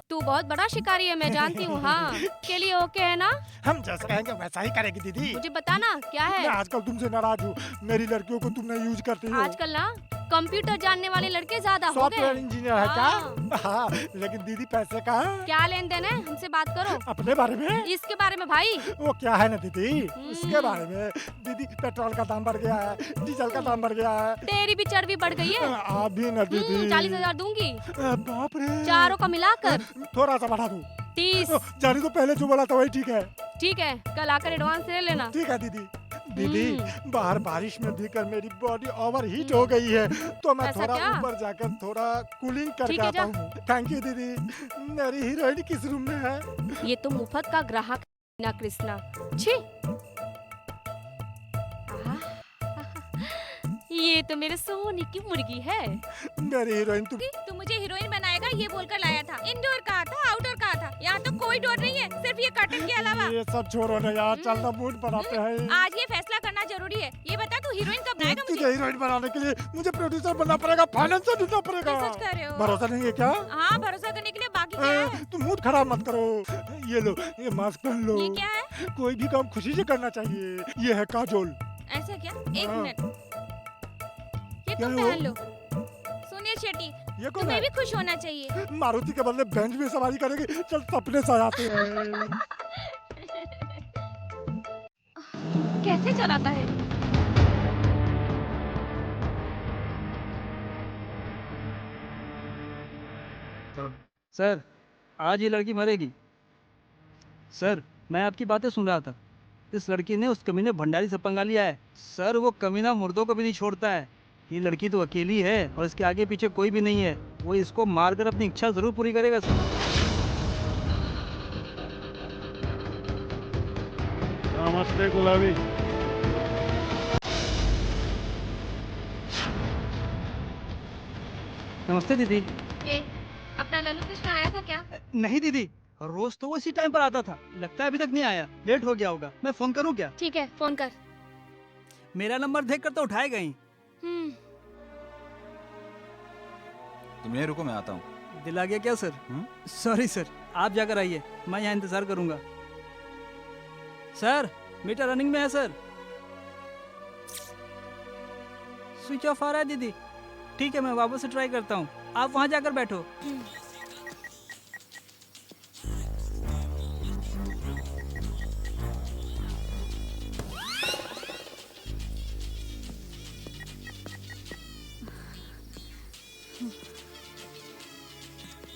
तू बहुत बड़ा शिकारी है, मैं जानती हूँ। हाँ, के लिए ओके है ना? हम जैसा कहेंगे वैसा ही करेगी दीदी। मुझे बताना क्या है? मैं आजकल तुमसे नाराज हूँ। मेरी लड़कियों को तुम नहीं यूज करती हो। आजकल ना कंप्यूटर जानने वाले लड़के ज्यादा हो सॉफ्टवेयर गए। इंजीनियर है क्या? हाँ, लेकिन दीदी पैसे कहाँ? क्या लेन देन है? हमसे बात करो। अपने बारे में? इसके बारे में भाई। वो क्या है ना दीदी, उसके बारे में। दीदी पेट्रोल का दाम बढ़ गया है, डीजल का दाम बढ़ गया है। तेरी भी चर्बी बढ़ गई है। आप भी ना दीदी। 40,000 दूंगी, बाप रे। चारों का मिलाकर। थोड़ा सा बढ़ा दूं। 30। जाने तो पहले जो बोला था वही ठीक है। ठीक है, कल आकर एडवांस ले लेना। ठीक है दीदी। दीदी बाहर बारिश में भीगकर मेरी बॉडी ओवर हीट हो गई है, तो मैं ऐसा थोड़ा क्या? ऊपर जाकर थोड़ा कूलिंग करके ठीक है, आता हूँ। थैंक यू दीदी। मेरी हीरोइन किस रूम में है? ये तो मुफ्त का ग्राहक है ना कृष्णा। छी, ये तो मेरे सोने की मुर्गी है। मेरी हीरोइन तू मुझे हीरोइन बनाएगा ये बोलकर लाया था। इंडोर कहा था, आउटडोर कहा था। यहाँ तो कोई डोर नहीं है, सिर्फ ये कर्टन के अलावा। ये सब छोड़ो ना यार, चलना मूड बनाते हैं। आज ये फैसला करना जरूरी है। ये बता तू हीरोइन कब बनाएगा मुझे? तुझे हीरोइन बनाने के लिए मुझे प्रोड्यूसर बनना पड़ेगा, फाइनेंसर ढूंढना पड़ेगा। क्या सच कह रहे हो? भरोसा नहीं है क्या? हाँ, भरोसा करने के लिए बाकी क्या है? तुम मूड खराब मत करो। ये लो, ये मास्क पहन लो। ये क्या है? कोई भी काम खुशी से करना चाहिए। ये है काजोल। ऐसा क्या? एक हाँ। मिनट, ये क्या तुम है वो? पहन लो। सुनील शेट्टी, ये कौन तुम्हें है? भी खुश होना चाहिए। मारुति के बदले बेंच में सवारी करेगी। चल सपने सजाते हैं। कैसे चलाता है? सर, आज ये लड़की मरेगी। सर, मैं आपकी बातें सुन रहा था। इस लड़की ने उस कमीने भंडारी से पंगा लिया है। सर, वो कमीना मुर्दों को भी नहीं छोड़ता है। ये लड़की तो अकेली है और इसके आगे पीछे कोई भी नहीं है। वो इसको मारकर अपनी इच्छा जरूर पूरी करेगा सर। नमस्ते गुलाबी। नमस्ते दीदी। अपना लल्लू कृष्ण आया था क्या? नहीं दीदी, रोज तो वो इसी टाइम पर आता था। लगता है अभी तक नहीं आया, लेट हो गया होगा। मैं फोन करूं क्या? ठीक है, फोन कर। मेरा नंबर देखकर तो उठाएगा ही। तुम यहीं रुको, मैं आता हूँ। दिल आ गया क्या सर? सॉरी सर, आप जाकर आइए, मैं यहाँ इंतजार करूंगा। सर, मीटर रनिंग में है सर। स्विच ऑफ आ रहा है दीदी। ठीक है, मैं वापस से ट्राई करता हूँ, आप वहाँ जाकर बैठो।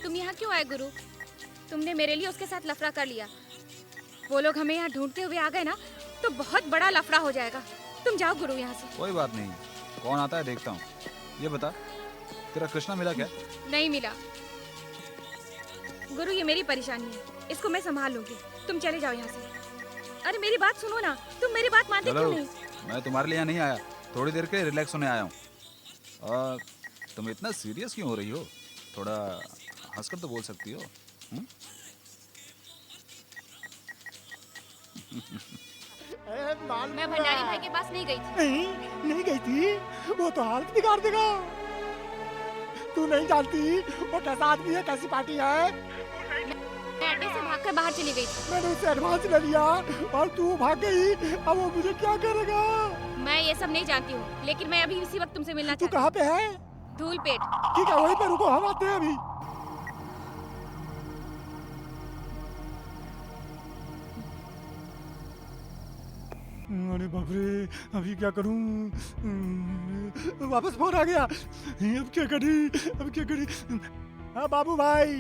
तुम यहाँ क्यों आए गुरु? तुमने मेरे लिए उसके साथ लफड़ा कर लिया। वो लोग हमें यहाँ ढूंढते हुए आ गए ना, तो बहुत बड़ा लफड़ा हो जाएगा। तुम जाओ गुरु यहाँ से। कोई बात नहीं, कौन आता है देखता हूँ। ये बता, तेरा कृष्णा मिला क्या? नहीं मिला गुरु, ये मेरी परेशानी है, इसको मैं संभाल लूंगी। तुम चले जाओ यहाँ से। अरे मेरी बात सुनो ना, तुम मेरी बात मानते क्यों नहीं? मैं तुम्हारे लिए यहाँ नहीं आया, थोड़ी देर के रिलैक्स होने आया हूँ। तुम इतना सीरियस क्यों हो रही हो? थोड़ा हंसकर तो बोल सकती हो। मैं भंडारी भाई के पास नहीं गई थी। नहीं गई थी। वो तो हालत बिगाड़ देगा। तू नहीं जानती वो कैसा आदमी है, कैसी पार्टी है। मैं अड्डे से भागकर बाहर चली गई थी। मैंने उससे एडवांस ले लिया और तू भाग गई। अब वो मुझे क्या करेगा? मैं ये सब नहीं जानती हूँ, लेकिन मैं अभी इसी वक्त तुमसे मिलना तू चाहती कहाँ पे है? हूँ। धूल पेट। ठीक है, वहीं पे रुको, हम आते हैं अभी। अरे बाप रे, अभी क्या करूं? वापस फोन आ गया। अब क्या करी? अब क्या करी? हाँ बाबू भाई,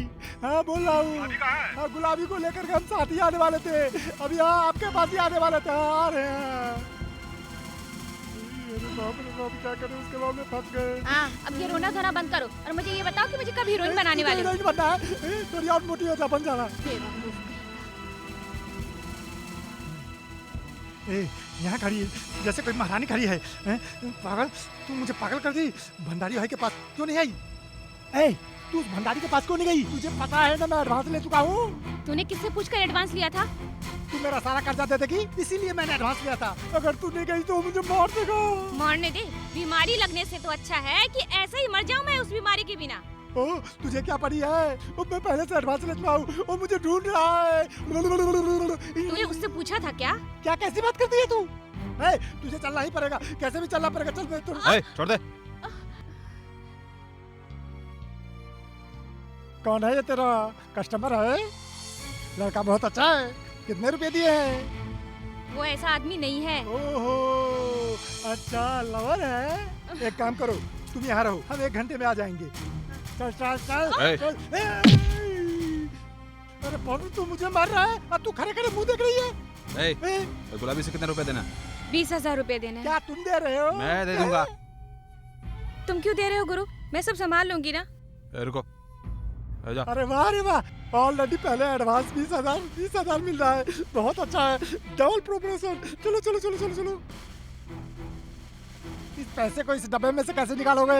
हाँ बोल रहा हूँ। हाँ, गुलाबी को लेकर के हम साथ ही आने वाले थे। अभी हाँ आपके पास ही आने वाले थे। हाँ, आ रहे हैं। अरे बाप रे बाप, क्या करें? उसके बाद में फंस गए। हाँ, अब ये रोना धोना बंद करो और मुझे ये बताओ कि मुझे कब हीरोइन बनाने वाले हो? हीरोइन बनना है? थोड़ी और मोटी हो जा, बन जाना। ए, यहाँ खड़ी है जैसे कोई महारानी खड़ी है। पागल, तू मुझे पागल कर दी। भंडारी भाई के पास क्यों नहीं आई? ए, तू उस भंडारी के पास क्यों नहीं गई? तुझे पता है ना मैं एडवांस ले चुका हूँ। तूने किससे पूछकर एडवांस लिया था? तू मेरा सारा कर्जा दे देगी, इसीलिए मैंने एडवांस लिया था। अगर तू नहीं गई तो मुझे मार देगा। मारने दे, बीमारी लगने से तो अच्छा है कि ऐसे ही मर जाऊं मैं उस बीमारी के बिना। ओ, तुझे क्या पड़ी है? ओ, मैं पहले से एडवांस ले चुका हूँ। ओ, मुझे ढूंढ रहा है। तूने उससे पूछा था क्या? क्या कैसी बात करती है तू? ए, तुझे चलना ही पड़ेगा, कैसे भी चलना पड़ेगा। चल मैं तो। छोड़ दे। कौन है ये तेरा कस्टमर है? लड़का बहुत अच्छा है। कितने रुपए दिए हैं? वो ऐसा आदमी नहीं है। ओहो, अच्छा लवर है। एक काम करो, तुम यहाँ रहो, हम 1 घंटे में आ जाएंगे। चल चल चल ए! चल। अरे बाबू, तू मुझे मार रहा है? अब तू खड़े खड़े मुंह देख रही है? ए, गुलाबी से कितने रुपए देना? 20,000 रुपए देने हैं। क्या तुम दे रहे हो? मैं दे दूंगा। तुम क्यों दे रहे हो गुरु? मैं सब संभाल लूंगी ना। रुको, जा। अरे वाह रे वाह, ऑलरेडी पहले एडवांस 20,000 मिल रहा है। बहुत अच्छा है, डबल प्रोपोर्शन। चलो चलो चलो चलो चलो। इस पैसे को इस डब्बे में से कैसे निकालोगे?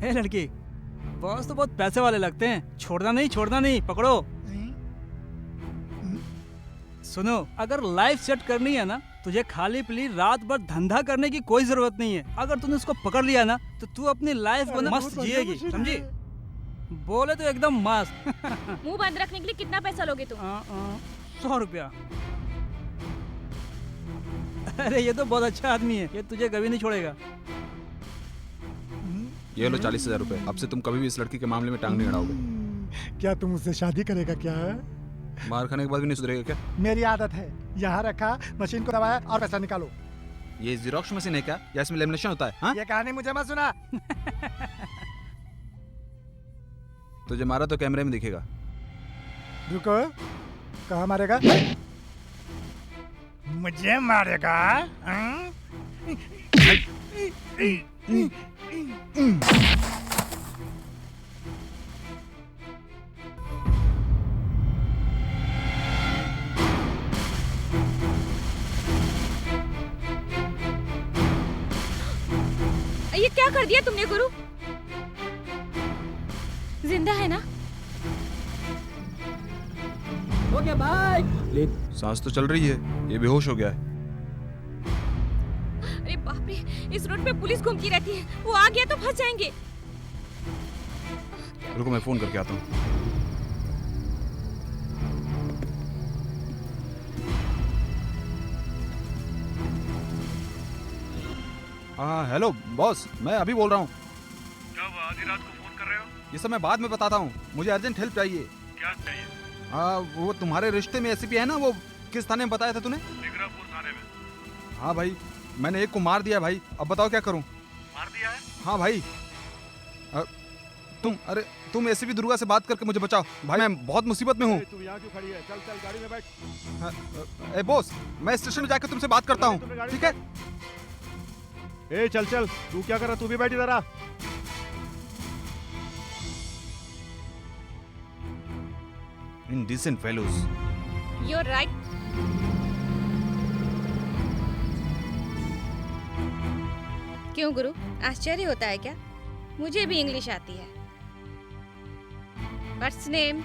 हे लड़की, बॉस तो बहुत पैसे वाले लगते हैं। छोड़ना नहीं, पकड़ो। सुनो, अगर लाइफ सेट करनी है ना, तुझे खाली पीली रात भर धंधा करने की कोई जरूरत नहीं है। अगर तूने उसको पकड़ लिया ना, तो तू अपनी लाइफ को ना मस्त जिएगी, समझी? बोले तो एकदम मस्त। मुंह बंद रखने के लिए कितना पैसा लोगे तुम? 100 रुपया। अरे ये तो बहुत अच्छा आदमी है, ये तुझे कभी नहीं छोड़ेगा। ये लो 40,000 रुपए। अब से तुम कभी भी इस लड़की के मामले में टांग नहीं अड़ाओगे। क्या तुम उससे शादी करेगा क्या? मार खाने के बाद भी नहीं सुधरेगा क्या? मेरी आदत है, यहाँ रखा, मशीन को दबाया और पैसा निकालो। ये जीरोक्स मशीन है क्या, या इसमें लेमिनेशन होता है? हाँ? ये कहानी मुझे मत सुना। तुझे मारा तो कैमरे में दिखेगा। रुको, कहाँ मारेगा? मुझे मारेगा? ये क्या कर दिया तुमने गुरु? जिंदा है ना? Okay bye. सांस तो चल रही है, ये बेहोश हो गया है। अरे बाप रे, इस रोड पे पुलिस घूमती रहती है, वो आ गया तो फंस जाएंगे। रुको, मैं फोन करके आता हूँ। हाँ हेलो बॉस, मैं अभी बोल रहा हूँ। क्या हुआ, आधी रात को फोन कर रहे हो? ये सब मैं बाद में बताता हूँ, मुझे अर्जेंट हेल्प चाहिए। क्या चाहिए? हाँ, वो तुम्हारे रिश्ते में एसीपी है ना, वो किस थाने में बताया था तूने? निगरापुर थाने में। हाँ भाई, मैंने एक को मार दिया भाई, अब बताओ क्या करूँ? मार दिया है? हाँ भाई। तुम एसीपी दुर्गा से बात करके मुझे बचाओ भाई, मैं बहुत मुसीबत में हूँ। तू यहाँ क्यों खड़ी है? चल चल गाड़ी में बैठ। ए बॉस, मैं स्टेशन में जाकर तुमसे बात करता हूँ, ठीक है? ए चल चल, तू क्या कर रहा? तू भी बैठ इधर आ। Indecent fellows. You're right. क्यों गुरु, आश्चर्य होता है क्या? मुझे भी इंग्लिश आती है। What's name?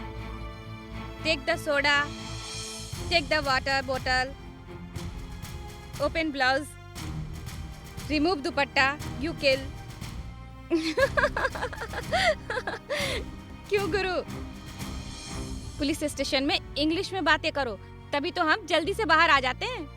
Take the soda. Take the water bottle. Open blouse. Remove dupatta. You kill. क्यों गुरु? पुलिस स्टेशन में इंग्लिश में बातें करो, तभी तो हम जल्दी से बाहर आ जाते हैं।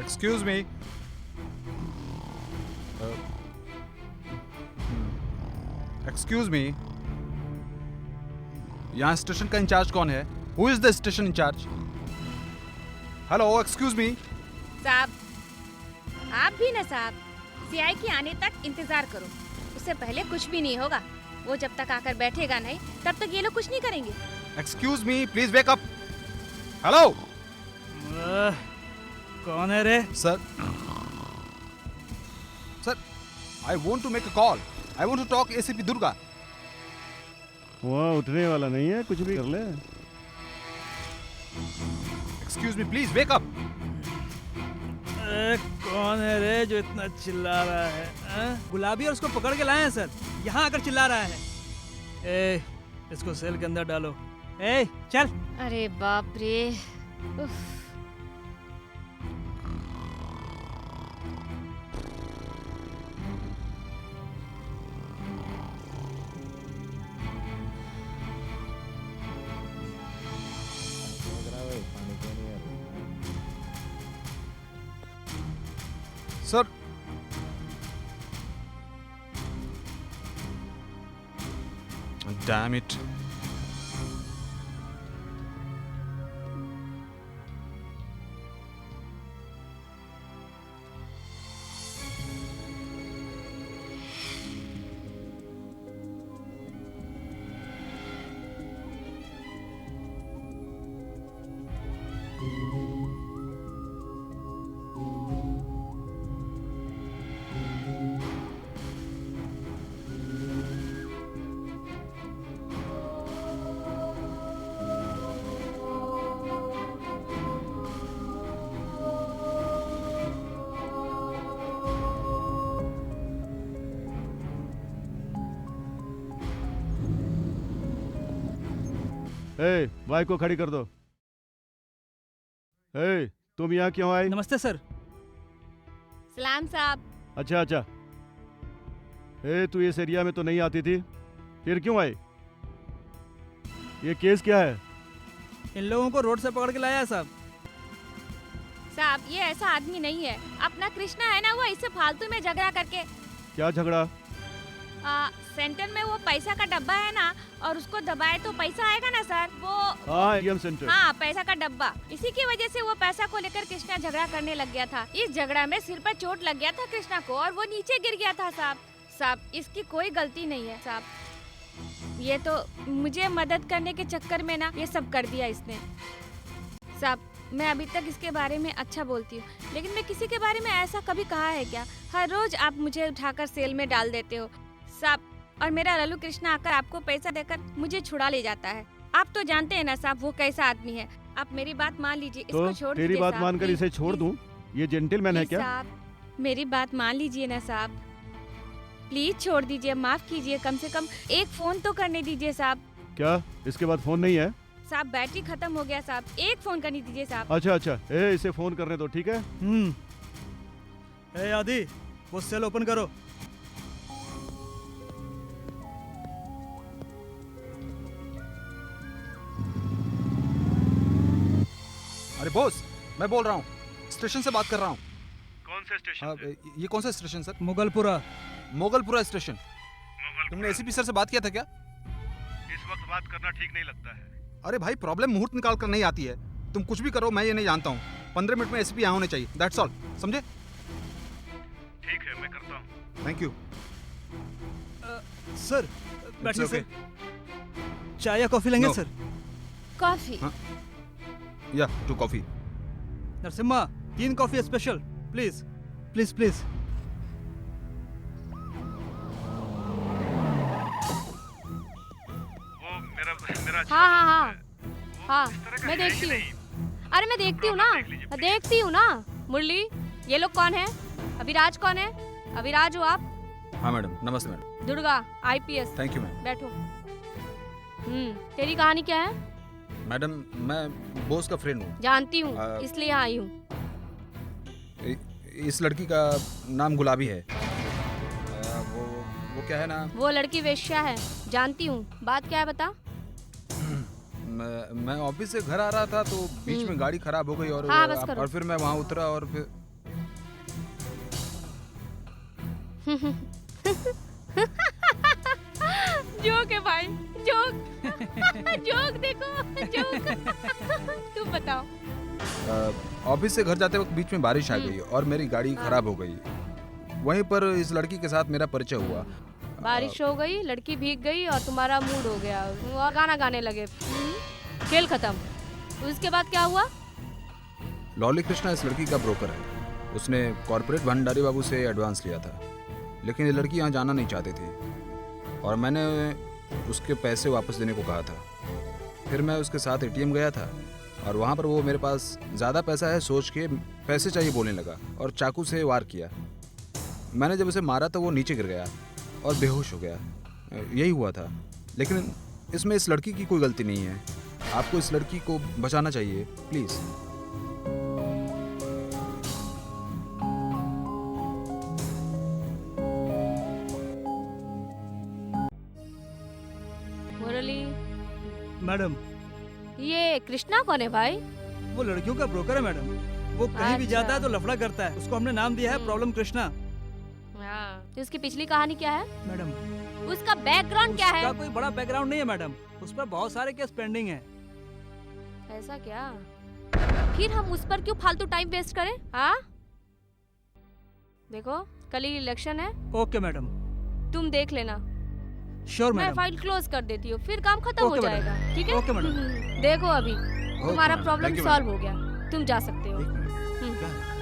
Excuse me. Excuse me. यहाँ स्टेशन का इंचार्ज कौन है? Who is the station in charge? Hello excuse me. साहब, आप भी ना साहब, सीआई के आने तक इंतजार करो। उससे पहले कुछ भी नहीं होगा। वो जब तक आकर बैठेगा नहीं, तब तक ये लोग कुछ नहीं करेंगे। Excuse me, please wake up. Hello कौन है रे? Sir, sir, I want to make a call. I want to talk ACP Durga. वहाँ उठने वाला नहीं है, कुछ भी कर ले। Excuse me, please wake up. कौन है रे जो इतना चिल्ला रहा है? गुलाबी और उसको पकड़ के लाए हैं सर, यहाँ आकर चिल्ला रहा है। ए, इसको सेल के अंदर डालो। ए, चल। अरे बाप रे। उफ। Sir, damn it. A, bike को खड़ी कर दो। ए, तुम यहाँ क्यों आई? नमस्ते सर। सलाम साहब। अच्छा अच्छा। ए, तू इस एरिया में तो नहीं आती थी, फिर क्यों आई? ये केस क्या है? इन लोगों को रोड से पकड़ के लाया है साहब। साहब, ये ऐसा आदमी नहीं है। अपना कृष्णा है ना, वो इससे फालतू में झगड़ा करके क्या झगड़ा? सेंटर में वो पैसा का डब्बा है ना, और उसको दबाए तो पैसा आएगा ना सर, वो। हाँ, एटीएम सेंटर। हाँ, पैसा का डब्बा। इसी की वजह से वो पैसा को लेकर कृष्णा झगड़ा करने लग गया था। इस झगड़ा में सिर पर चोट लग गया था कृष्णा को, और वो नीचे गिर गया था साहब। साहब, इसकी कोई गलती नहीं है साहब। ये तो मुझे मदद करने के चक्कर में ना ये सब कर दिया इसने। साहब, मैं अभी तक इसके बारे में अच्छा बोलती हूँ, लेकिन मैं किसी के बारे में ऐसा कभी कहा है क्या? हर रोज आप मुझे उठाकर सेल में डाल देते हो साहब, और मेरा लल्लू कृष्णा आकर आपको पैसा देकर मुझे छुड़ा ले जाता है। आप तो जानते हैं ना साहब वो कैसा आदमी है। आप मेरी बात मान लीजिए, इसको छोड़ दीजिए। तेरी बात साहब, मानकर प्लीज, इसे छोड़ प्लीज, दूं? ये जेंटलमैन है प्लीज क्या? साहब, मेरी बात मान लीजिए ना साहब, प्लीज छोड़ दीजिए, माफ कीजिए, कम से कम एक फोन तो करने दीजिए साहब। क्या इसके बाद फोन नहीं है? साहब, बैटरी खत्म हो गया साहब, एक फोन करने दीजिए साहब। अच्छा अच्छा। ए, इसे फोन करने दो, ठीक है? ए आदि, वो सेल ओपन करो। अरे बॉस, मैं बोल रहा हूँ, स्टेशन से बात कर रहा हूँ। कौन से स्टेशन? ये कौन सा station sir? Mughalpura. Mogalpura station. तुमने एसीपी सर से बात किया था क्या? इस वक्त बात करना ठीक नहीं लगता है। अरे भाई, प्रॉब्लम मुहूर्त निकाल कर नहीं आती है। तुम कुछ भी करो, मैं ये नहीं जानता हूँ। 15 मिनट में एसीपी यहाँ होने चाहिए, दैट्स ऑल, समझे? ठीक है, मैं करता हूँ। थैंक यू सर, बैठिए okay. सर। चाय या कॉफी लेंगे No. सर? कॉफी। हाँ। या 2 coffee. Narasimha, 3 coffee special, please please please. वो मेरा हाँ हाँ हाँ हाँ, मैं देखती हूँ। अरे मैं देखती हूँ ना, देखती हूँ ना। मुरली, ये लोग कौन है? अभिराज कौन है? अभिराज हो आप? हाँ मैडम, नमस्ते madam. Durga, IPS. Thank you ma'am. बैठो। तेरी कहानी क्या है? मैडम, मैं बॉस का फ्रेंड हूँ। जानती हूँ, आ- इसलिए आई हूँ। इस लड़की का नाम गुलाबी है। वो क्या है ना, वो लड़की वेश्या है, जानती हूँ। बात क्या है बता। मैं ऑफिस से घर आ रहा था तो बीच में गाड़ी खराब हो गई और हाँ, बस करो। और फिर मैं वहाँ उतरा और फिर जोक है भाई, जोक। जोक देखो, जोक। तुम बताओ। ऑफिस से घर जाते वक्त बीच में बारिश आ गई और मेरी गाड़ी खराब हो गई। वहीं पर इस लड़की के साथ मेरा परिचय हुआ। बारिश हो गई, लड़की भीग गई और तुम्हारा मूड हो गया और गाना गाने लगे। खेल खत्म। उसके बाद क्या हुआ? लॉली कृष्णा इस लड़की का ब्रोकर है। उसने कॉर्पोरेट भंडारी बाबू से एडवांस लिया था, लेकिन ये लड़की यहाँ जाना नहीं चाहती थी और मैंने उसके पैसे वापस देने को कहा था। फिर मैं उसके साथ एटीएम गया था और वहाँ पर वो मेरे पास ज़्यादा पैसा है सोच के पैसे चाहिए बोलने लगा और चाकू से वार किया। मैंने जब उसे मारा तो वो नीचे गिर गया और बेहोश हो गया। यही हुआ था, लेकिन इसमें इस लड़की की कोई गलती नहीं है। आपको इस लड़की को बचाना चाहिए, प्लीज़। मुरली, मैडम ये कृष्णा कौन है भाई? वो लड़कियों का ब्रोकर है मैडम। वो कहीं भी अच्छा। जाता है तो लफड़ा करता है। उसको हमने नाम दिया है प्रॉब्लम कृष्णा। हाँ, तो उसकी पिछली कहानी क्या है? मैडम उसका बैकग्राउंड क्या उसका है? कोई बड़ा बैकग्राउंड नहीं है मैडम। उस पर बहुत सारे केस पेंडिंग है। ऐसा क्या? फिर हम उस पर क्यों फालतू टाइम वेस्ट करें? हाँ, देखो कल ही इलेक्शन है, ओके मैडम, तुम देख लेना। श्योर मैं मैडम। फाइल क्लोज कर देती हूँ, फिर काम खत्म हो ओके मैडम। जाएगा। ठीक है? Okay madam. देखो अभी तुम्हारा madam, problem thank you, solve हो गया, तुम जा सकते हो। एक मिनट, हम्म। क्या है?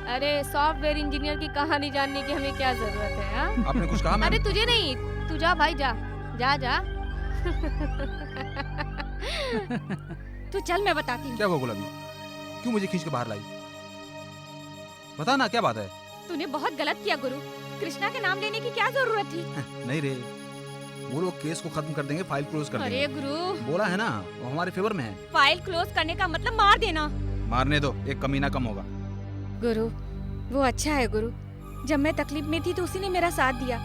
अरे सॉफ्टवेयर इंजीनियर की कहानी जानने की हमें क्या जरूरत है? हाँ? आपने कुछ कहा मैम? अरे तुझे नहीं, तू जा भाई, जा जा जा। तू चल, मैं बताती हूँ। क्या हुआ गुलाबी? क्यों मुझे खींच के बाहर लाई? बता ना क्या बात है? तूने बहुत गलत किया गुरु। कृष्णा के नाम लेने की क्या जरूरत थी? नहीं रे, वो लोग केस को खत्म कर देंगे, फाइल क्लोज कर अरे देंगे। गुरु, बोला है ना, वो हमारे फेवर में है। फाइल क्लोज करने का मतलब मार देना। मारने दो, एक कमीना कम होगा। गुरु, वो अच्छा है गुरु। जब मैं तकलीफ में थी तो उसी ने मेरा साथ दिया।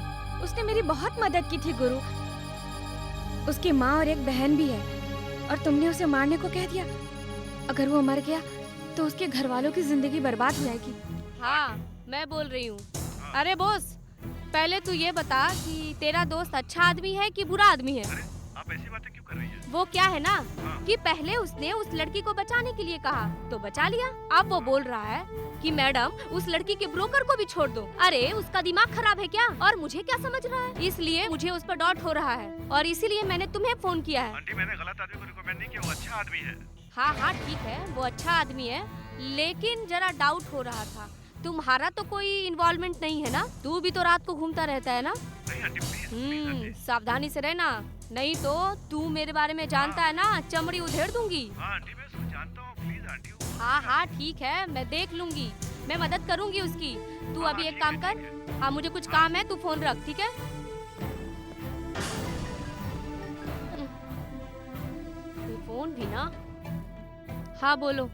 उसने मेरी बहुत मदद की थी गुरु। उसकी माँ और एक बहन भी है और तुमने उसे मारने को कह दिया। अगर वो मर गया तो उसके घर वालों की जिंदगी बर्बाद हो जाएगी। हाँ, मैं बोल रही हूँ। अरे बॉस, पहले तू ये बता कि तेरा दोस्त अच्छा आदमी है कि बुरा आदमी है? आप ऐसी बातें क्यों कर रही हैं? वो क्या है ना कि पहले उसने उस लड़की को बचाने के लिए कहा तो बचा लिया। अब वो बोल रहा है कि मैडम उस लड़की के ब्रोकर को भी छोड़ दो। अरे उसका दिमाग खराब है क्या? और मुझे क्या समझ रहा है? इसलिए मुझे उस पर डाउट हो रहा है और इसीलिए मैंने तुम्हें फोन किया है। आंटी, मैंने गलत आदमी को रिकमेंड नहीं किया, वो अच्छा आदमी है। हाँ हाँ ठीक है, वो अच्छा आदमी है, लेकिन जरा डाउट हो रहा था। तुम्हारा तो कोई इन्वॉल्वमेंट नहीं है ना? तू भी तो रात को घूमता रहता है ना? नहीं आंटी, प्लीज। सावधानी से रहना, नहीं तो तू मेरे बारे में जानता है ना, चमड़ी उधेड़ दूंगी। हाँ आंटी, मैं सब जानता हूँ, प्लीज आंटी। हाँ हाँ ठीक है, मैं देख लूंगी, मैं मदद करूंगी उसकी। तू अभी एक काम कर, हाँ मुझे कुछ काम है, तू फोन रख, ठीक है? फोन भी ना। हाँ बोलो।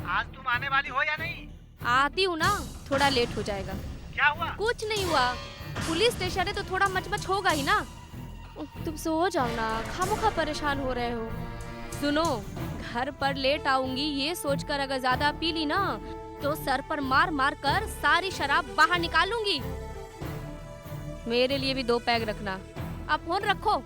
आज तुम आने वाली हो या नहीं? आती हूँ ना, थोड़ा लेट हो जाएगा। क्या हुआ? कुछ नहीं हुआ, पुलिस स्टेशन है तो थोड़ा मचमच होगा ही ना। तुम सो जाओ ना, खामोखा परेशान हो रहे हो। सुनो, घर पर लेट आऊंगी ये सोचकर अगर ज्यादा पी ली ना तो सर पर मार मार कर सारी शराब बाहर निकालूंगी। मेरे लिए भी 2 पैग रखना। अब फोन रखो।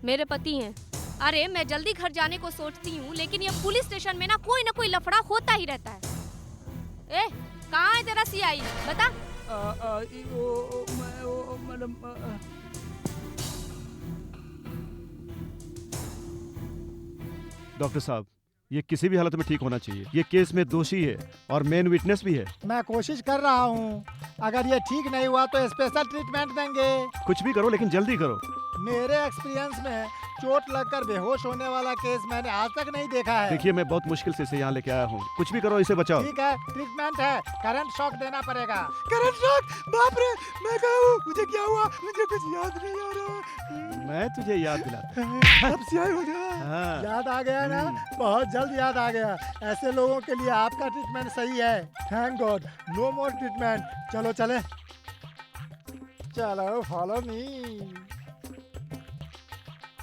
मेरे पति हैं। अरे मैं जल्दी घर जाने को सोचती हूँ, लेकिन ये पुलिस स्टेशन में ना कोई लफड़ा होता ही रहता है। ए, कहाँ है तेरा सीआई? बता। मैडम डॉक्टर साहब, ये किसी भी हालत में ठीक होना चाहिए। ये केस में दोषी है और मेन विटनेस भी है। मैं कोशिश कर रहा हूँ, अगर ये ठीक नहीं हुआ तो स्पेशल ट्रीटमेंट देंगे। कुछ भी करो लेकिन जल्दी करो। मेरे एक्सपीरियंस में चोट लगकर बेहोश होने वाला केस मैंने आज तक नहीं देखा है। देखिए, मैं बहुत मुश्किल से इसे यहाँ लेके आया हूँ। कुछ भी करो, इसे बचाओ। ठीक है, ट्रीटमेंट है, करंट शॉक देना पड़ेगा। Current shock? बाप रे, मैं क्या हूँ? मुझे क्या हुआ? मुझे कुछ याद नहीं आ रहा। मैं तुझे याद दिलाता। अब सियाई हो गया। हाँ। याद आ गया ना? बहुत जल्द याद आ गया। ऐसे लोगों के लिए आपका ट्रीटमेंट सही है। थैंक गॉड, नो मोर ट्रीटमेंट। चलो चले, चलो फॉलो मी।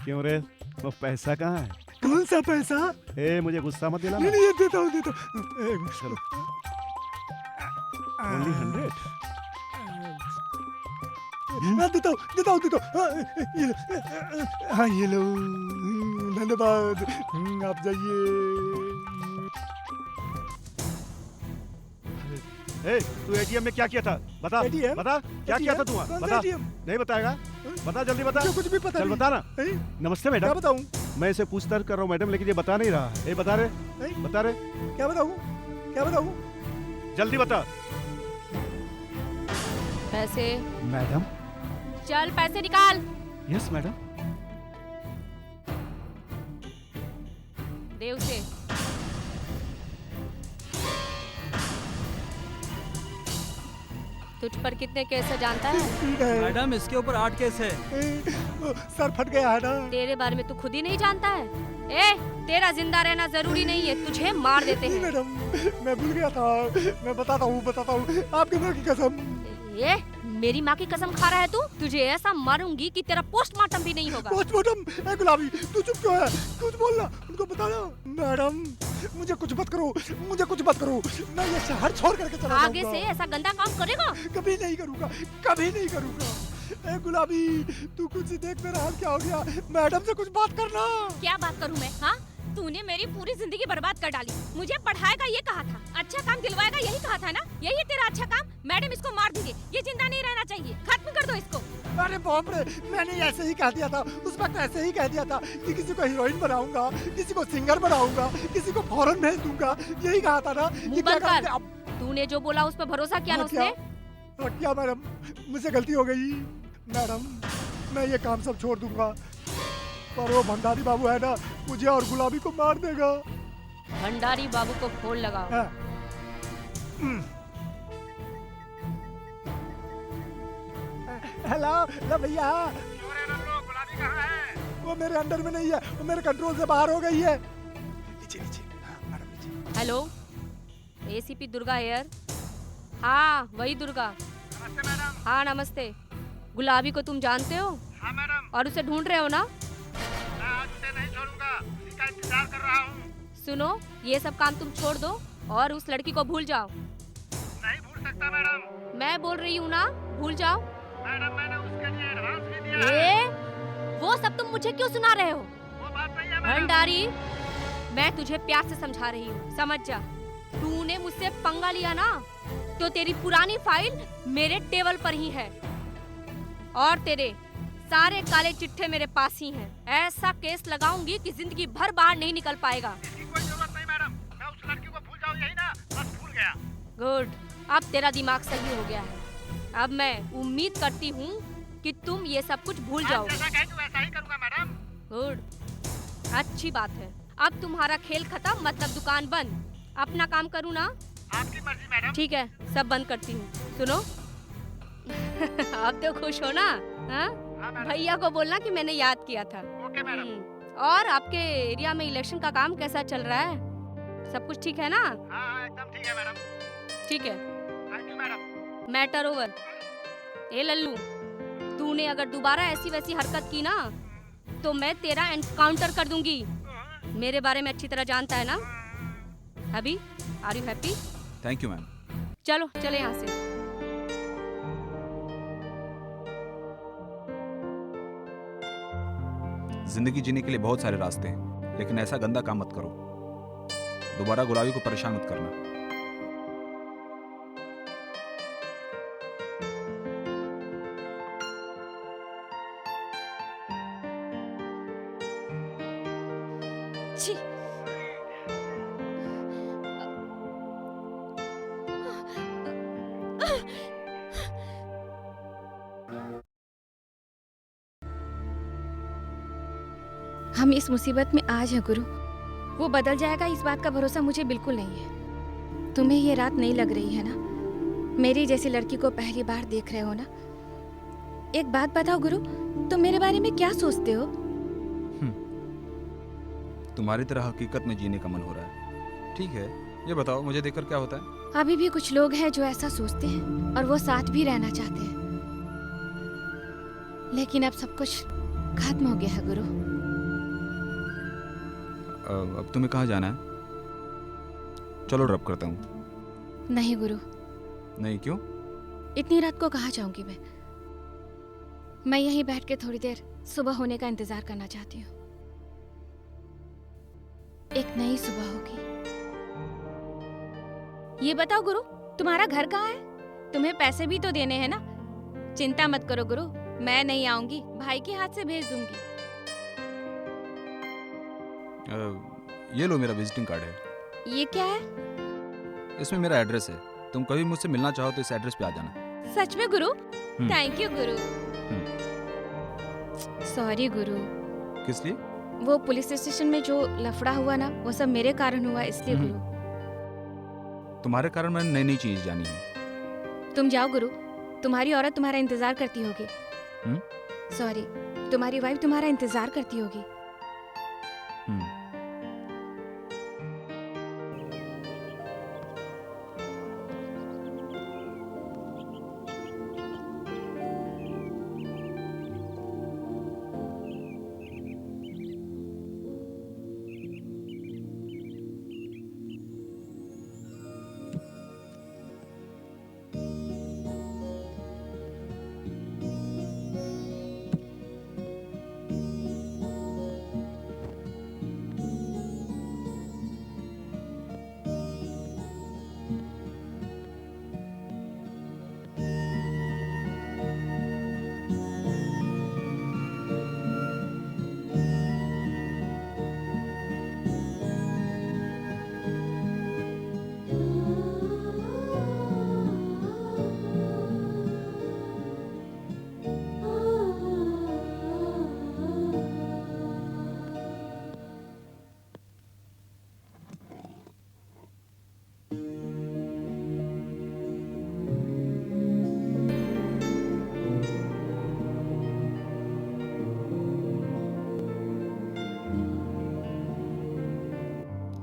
क्यों रे, वो पैसा कहाँ है? कौन सा पैसा? ए, मुझे गुस्सा मत दिलाना। नहीं, ये देता हूँ। चलो। Only 100? हाँ, देता हूँ हाँ ये लो, धन्यवाद। आप जाइए। ए, तू एटीएम में क्या किया था? बता ATM? बता, क्या किया था तू वहाँ? कौन सा बता। ATM? नहीं बताएगा? बता, जल्दी बता। मुझे कुछ भी पता चल नहीं। बता ना। नहीं, नमस्ते क्या मैडम। बताऊँ? मैं इसे पूछताछ कर रहा हूँ मैडम, लेकिन ये बता नहीं रहा है। ए, बता रहे? नहीं, बता रहे? क्या बताऊँ? क्या बताऊँ? जल्दी बता। पैसे मैडम। चल, पैसे निकाल। Yes madam. दे उसे। तुझ पर कितने केस है जानता है? ठीक है। मैडम इसके ऊपर 8 केस है। सर फट गया है ना। तेरे बारे में तू खुद ही नहीं जानता है। ए, तेरा जिंदा रहना जरूरी नहीं है, तुझे मार देते नहीं हैं। मैडम, मैं भूल गया था। मैं बताता हूँ आपकी माँ की कसम। ए, मेरी माँ की कसम खा रहा है तू? तुझे ऐसा मारूंगी कि तेरा पोस्टमार्टम भी नहीं होगा। पोस्टमार्टम? ए गुलाबी, तू चुप क्यों है? कुछ बोलना, उनको बताना। मैडम, मुझे कुछ मत करो। मैं ये शहर छोड़ करके चला जाऊंगा। आगे से ऐसा गंदा काम करेगा? कभी नहीं करूंगा। ए गुलाबी, तू कुछ देख, मेरा हाल क्या हो गया। मैडम से कुछ बात करना। क्या बात करूं मैं? हाँ, तूने मेरी पूरी जिंदगी बर्बाद कर डाली। मुझे पढ़ाएगा ये कहा था, अच्छा काम दिलवाएगा यही कहा था ना? यही है तेरा अच्छा काम? मैडम इसको मार दीजिए, ये जिंदा नहीं रहना चाहिए, खत्म कर दो इसको। अरे बाप रे, मैंने ऐसे ही कह दिया था, उस वक्त ऐसे ही कह दिया था कि किसी को हीरोइन बनाऊंगा, किसी को सिंगर बनाऊंगा, किसी को फॉरेन भेज दूंगा। यही कहा था ना। मुंह बंद कर। तूने जो बोला उस पर भरोसा किया ना उसने? क्या मैडम, मुझसे गलती हो गई। मैडम, मैं ये काम सब छोड़ दूंगा, पर वो भंडारी बाबू है ना, मुझे और गुलाबी को मार देगा। भंडारी बाबू को फोन लगाओ। हाँ। हेलो भैया। गुलाबी कहाँ है? वो मेरे अंडर में नहीं है, वो मेरे कंट्रोल से बाहर हो गई है। नीचे। हाँ, मैडम नीचे। Hello, ACP Durga here. हाँ, वही दुर्गा। नमस्ते मैडम। हाँ नमस्ते। गुलाबी को तुम जानते हो? हाँ मैडम। और उसे ढूंढ रहे हो ना? मैं आज उसे नहीं छोड़ूंगा, उसी का इंतजार कर रहा हूँ। सुनो, ये सब काम तुम छोड़ दो और उस लड़की को भूल जाओ। नहीं भूल सकता मैडम। मैं बोल रही हूँ ना, भूल जाओ। मैडम, मैंने उसके लिए एडवांस भी दिया है। वो सब तुम मुझे क्यों सुना रहे हो? वो बात नहीं है मैडम। भंडारी, मैं तुझे प्यार से समझा रही हूँ, समझ जा। तूने मुझसे पंगा लिया ना, तो तेरी पुरानी फाइल मेरे टेबल पर ही है और तेरे सारे काले चिट्ठे मेरे पास ही हैं। ऐसा केस लगाऊंगी कि जिंदगी भर बाहर नहीं निकल पाएगा। इसकी कोई जरूरत नहीं मैडम, मैं उस लड़की को भूल जाऊँ यही ना, बस भूल गया। गुड, अब तेरा दिमाग सही हो गया है। अब मैं उम्मीद करती हूँ कि तुम ये सब कुछ भूल जाओगे। जैसा कहेंगे वैसा ही करूँगा मैडम। गुड, अच्छी बात है। अब तुम्हारा खेल खत्म, मतलब दुकान बंद। अपना काम करूँ ना? आपकी मर्जी मैडम। ठीक है, सब बंद करती हूँ। सुनो अब तो खुश हो ना? हाँ, भैया को बोलना कि मैंने याद किया था। Okay madam. और आपके एरिया में इलेक्शन का काम कैसा चल रहा है? सब कुछ ठीक है ना? हाँ, एकदम ठीक है मैडम। ठीक है, thank you madam. Matter over. ए लल्लू, तूने अगर दोबारा ऐसी वैसी हरकत की ना, तो मैं तेरा एनकाउंटर कर दूंगी। मेरे बारे में अच्छी तरह जानता है ना? अभी are you happy? Thank you ma'am. चलो चले यहाँ से। जिंदगी जीने के लिए बहुत सारे रास्ते हैं, लेकिन ऐसा गंदा काम मत करो। दोबारा गुलाबी को परेशान मत करना। छी। हम इस मुसीबत में आज हैं गुरु। वो बदल जाएगा इस बात का भरोसा मुझे बिल्कुल नहीं है। तुम्हें ये रात नहीं लग रही है ना? मेरी जैसी लड़की को पहली बार देख रहे हो ना? एक बात बताओ गुरु, तुम मेरे बारे में क्या सोचते हो? तुम्हारी तरह हकीकत में जीने का मन हो रहा है। ठीक है, ये बताओ मुझे देखकर क्या होता है? अभी भी कुछ लोग हैं जो ऐसा सोचते हैं और वो साथ भी रहना चाहते हैं, लेकिन अब सब कुछ खत्म हो गया है गुरु। अब तुम्हें कहाँ जाना है? चलो ड्रॉप करता हूँ। नहीं गुरु, नहीं, क्यों? इतनी रात को कहाँ जाऊंगी मैं? मैं यहीं बैठ के थोड़ी देर सुबह होने का इंतजार करना चाहती हूँ। एक नई सुबह होगी। ये बताओ गुरु, तुम्हारा घर कहाँ है? तुम्हें पैसे भी तो देने हैं ना। चिंता मत करो गुरु, मैं नहीं आऊंगी, भाई के हाथ से भेज दूंगी। ये लो मेरा विजिटिंग कार्ड है। ये क्या है? इसमें मेरा एड्रेस है। तुम कभी मुझसे मिलना चाहो तो इस एड्रेस पे आ जाना। सच में गुरु? Thank you Guru. सॉरी गुरु। किस लिए? वो पुलिस स्टेशन में जो लफड़ा हुआ ना, वो सब मेरे कारण हुआ, इसलिए गुरु। तुम्हारे कारण मैंने नई नई चीज जानी है। तुम जाओ गुरु, तुम्हारी औरत तुम्हारा इंतजार करती होगी। सॉरी, तुम्हारी वाइफ तुम्हारा इंतजार करती होगी।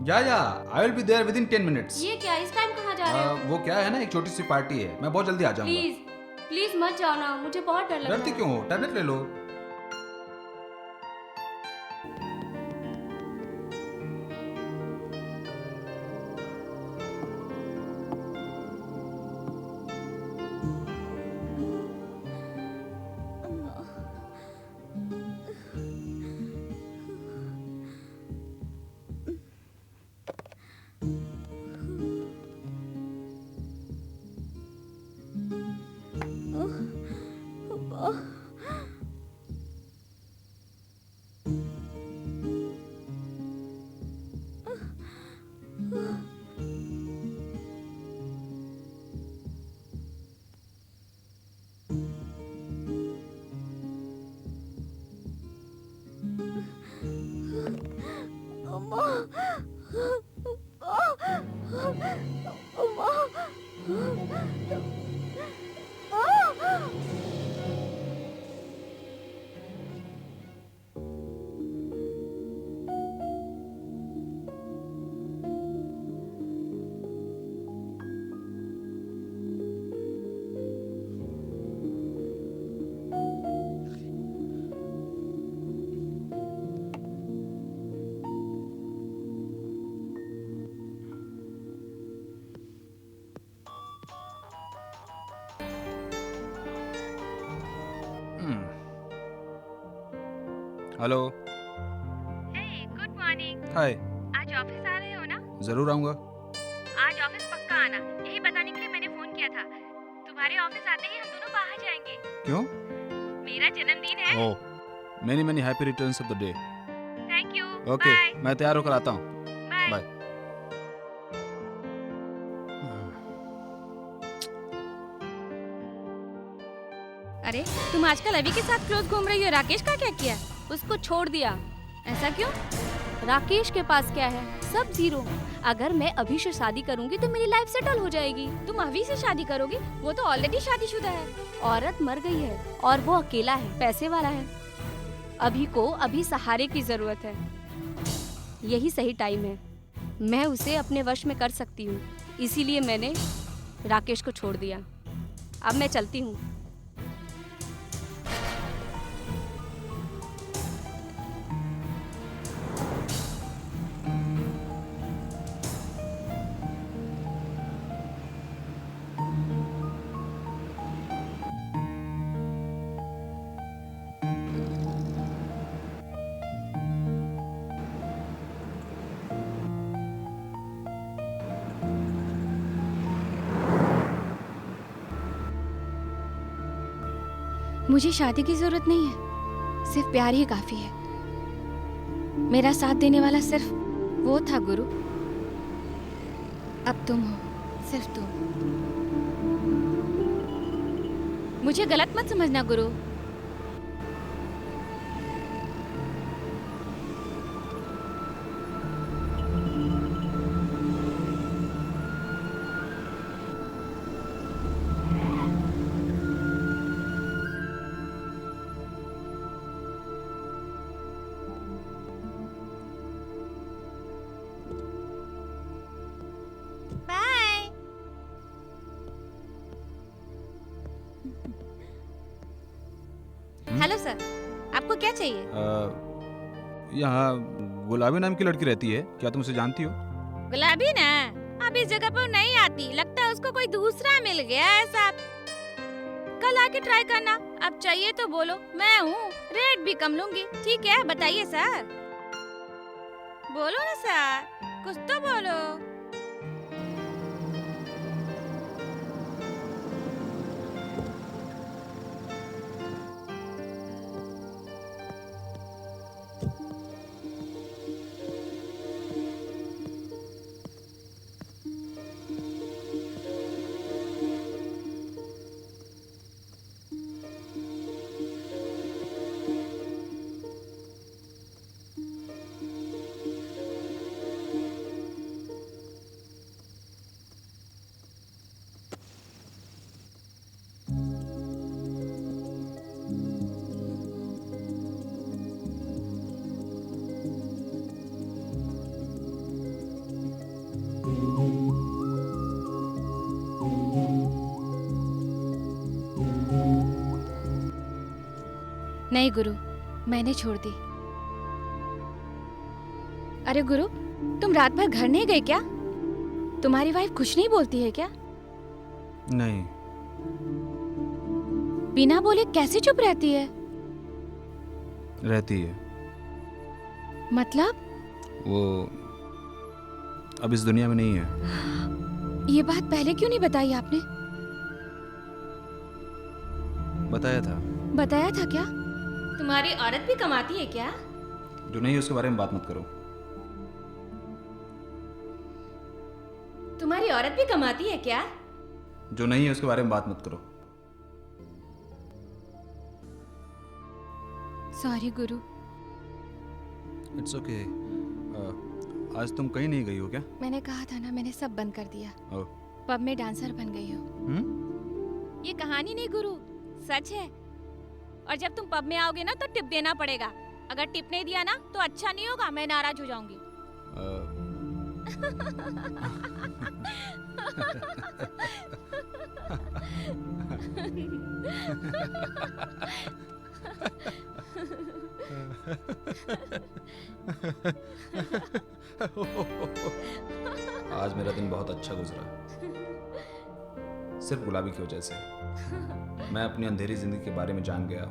या I will be there within 10 minutes. ये क्या, इस टाइम कहाँ जा रहे हो? वो क्या है ना, एक छोटी सी पार्टी है, मैं बहुत जल्दी आ जाऊंगा। प्लीज प्लीज मत जाओ ना, मुझे बहुत डर लग रहा है। डरती क्यों हो? टैबलेट ले लो। हेलो। Good morning. हाय। आज ऑफिस आ रहे हो ना? जरूर आऊंगा। आज ऑफिस पक्का आना, यही बताने के लिए मैंने फोन किया था। तुम्हारे ऑफिस आते ही हम दोनों बाहर जाएंगे। क्यों? मेरा जन्मदिन है। Oh, many many happy returns of the day. Thank you. Okay, bye. मैं तैयार होकर आता हूँ। बाय। अरे तुम आजकल अभी के साथ क्लोज घूम रही हो, राकेश का क्या किया? उसको छोड़ दिया। ऐसा क्यों? राकेश के पास क्या है? सब जीरो। अगर मैं अभी से शादी करूंगी तो मेरी लाइफ सेटल हो जाएगी। तुम अभी से शादी करोगी? वो तो ऑलरेडी शादीशुदा है। औरत मर गई है और वो अकेला है, पैसे वाला है। अभी को अभी सहारे की जरूरत है। यही सही टाइम है, मैं उसे अपने वश में कर सकती हूँ। इसीलिए मैंने राकेश को छोड़ दिया। अब मैं चलती हूँ। मुझे शादी की जरूरत नहीं है, सिर्फ प्यार ही काफी है। मेरा साथ देने वाला सिर्फ वो था गुरु। अब तुम हो, सिर्फ तुम। मुझे गलत मत समझना गुरु। बाय। हेलो सर, आपको क्या चाहिए? यहाँ गुलाबी नाम की लड़की रहती है, क्या तुम उसे जानती हो? गुलाबी ना, अब इस जगह पर नहीं आती, लगता है उसको कोई दूसरा मिल गया है साहब। कल आके ट्राई करना, अब चाहिए तो बोलो, मैं हूँ, रेट भी कम लूंगी। ठीक है, बताइए सर। बोलो ना सर, कुछ तो बोलो। नहीं गुरु, मैंने छोड़ दी। अरे गुरु, तुम रात भर घर नहीं गए क्या? तुम्हारी वाइफ कुछ नहीं बोलती है क्या? नहीं। बिना बोले कैसे चुप रहती है? रहती है। मतलब? वो अब इस दुनिया में नहीं है। ये बात पहले क्यों नहीं बताई आपने? बताया था। बताया था क्या? तुम्हारी औरत भी कमाती है क्या? जो नहीं है उसके बारे में बात मत करो। तुम्हारी औरत भी कमाती है क्या? जो नहीं है उसके बारे में बात मत करो। Sorry Guru. It's okay. आज तुम कहीं नहीं गई हो क्या? मैंने कहा था ना, मैंने सब बंद कर दिया। ओह। पब में डांसर बन गई हो। ये कहानी नहीं गुरु, सच है। और जब तुम पब में आओगे ना तो टिप देना पड़ेगा। अगर टिप नहीं दिया ना तो अच्छा नहीं होगा, मैं नाराज हो जाऊंगी। आज मेरा दिन बहुत अच्छा गुजरा, सिर्फ गुलाबी की वजह से। मैं अपनी अंधेरी जिंदगी के बारे में जान गया।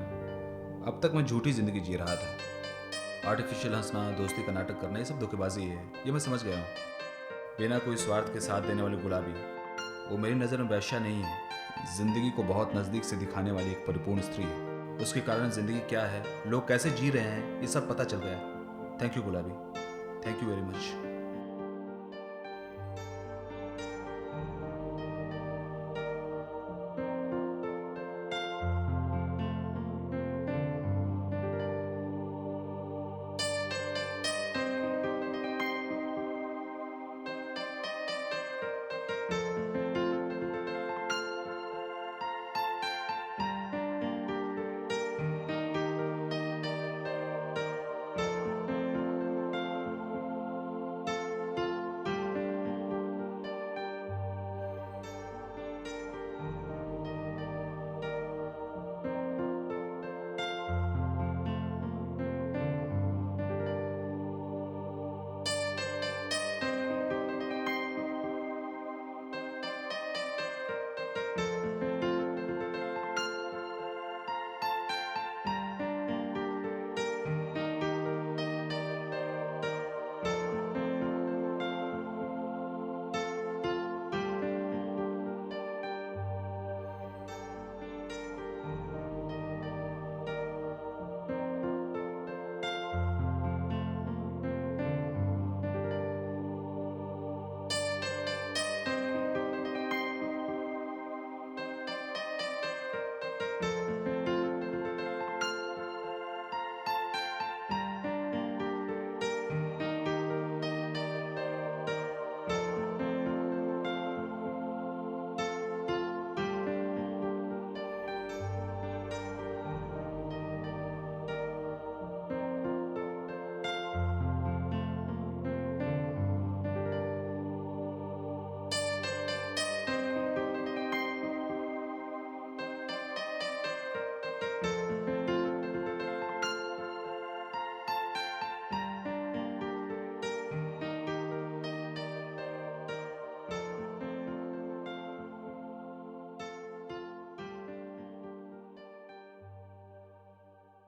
अब तक मैं झूठी जिंदगी जी रहा था। आर्टिफिशियल हंसना, दोस्ती का नाटक करना, ये सब धोखेबाजी है, ये मैं समझ गया हूँ। बिना कोई स्वार्थ के साथ देने वाली गुलाबी, वो मेरी नज़र में वैश्या नहीं है, जिंदगी को बहुत नज़दीक से दिखाने वाली एक परिपूर्ण स्त्री है। उसके कारण जिंदगी क्या है, लोग कैसे जी रहे हैं, ये सब पता चल गया। थैंक यू गुलाबी, थैंक यू वेरी मच।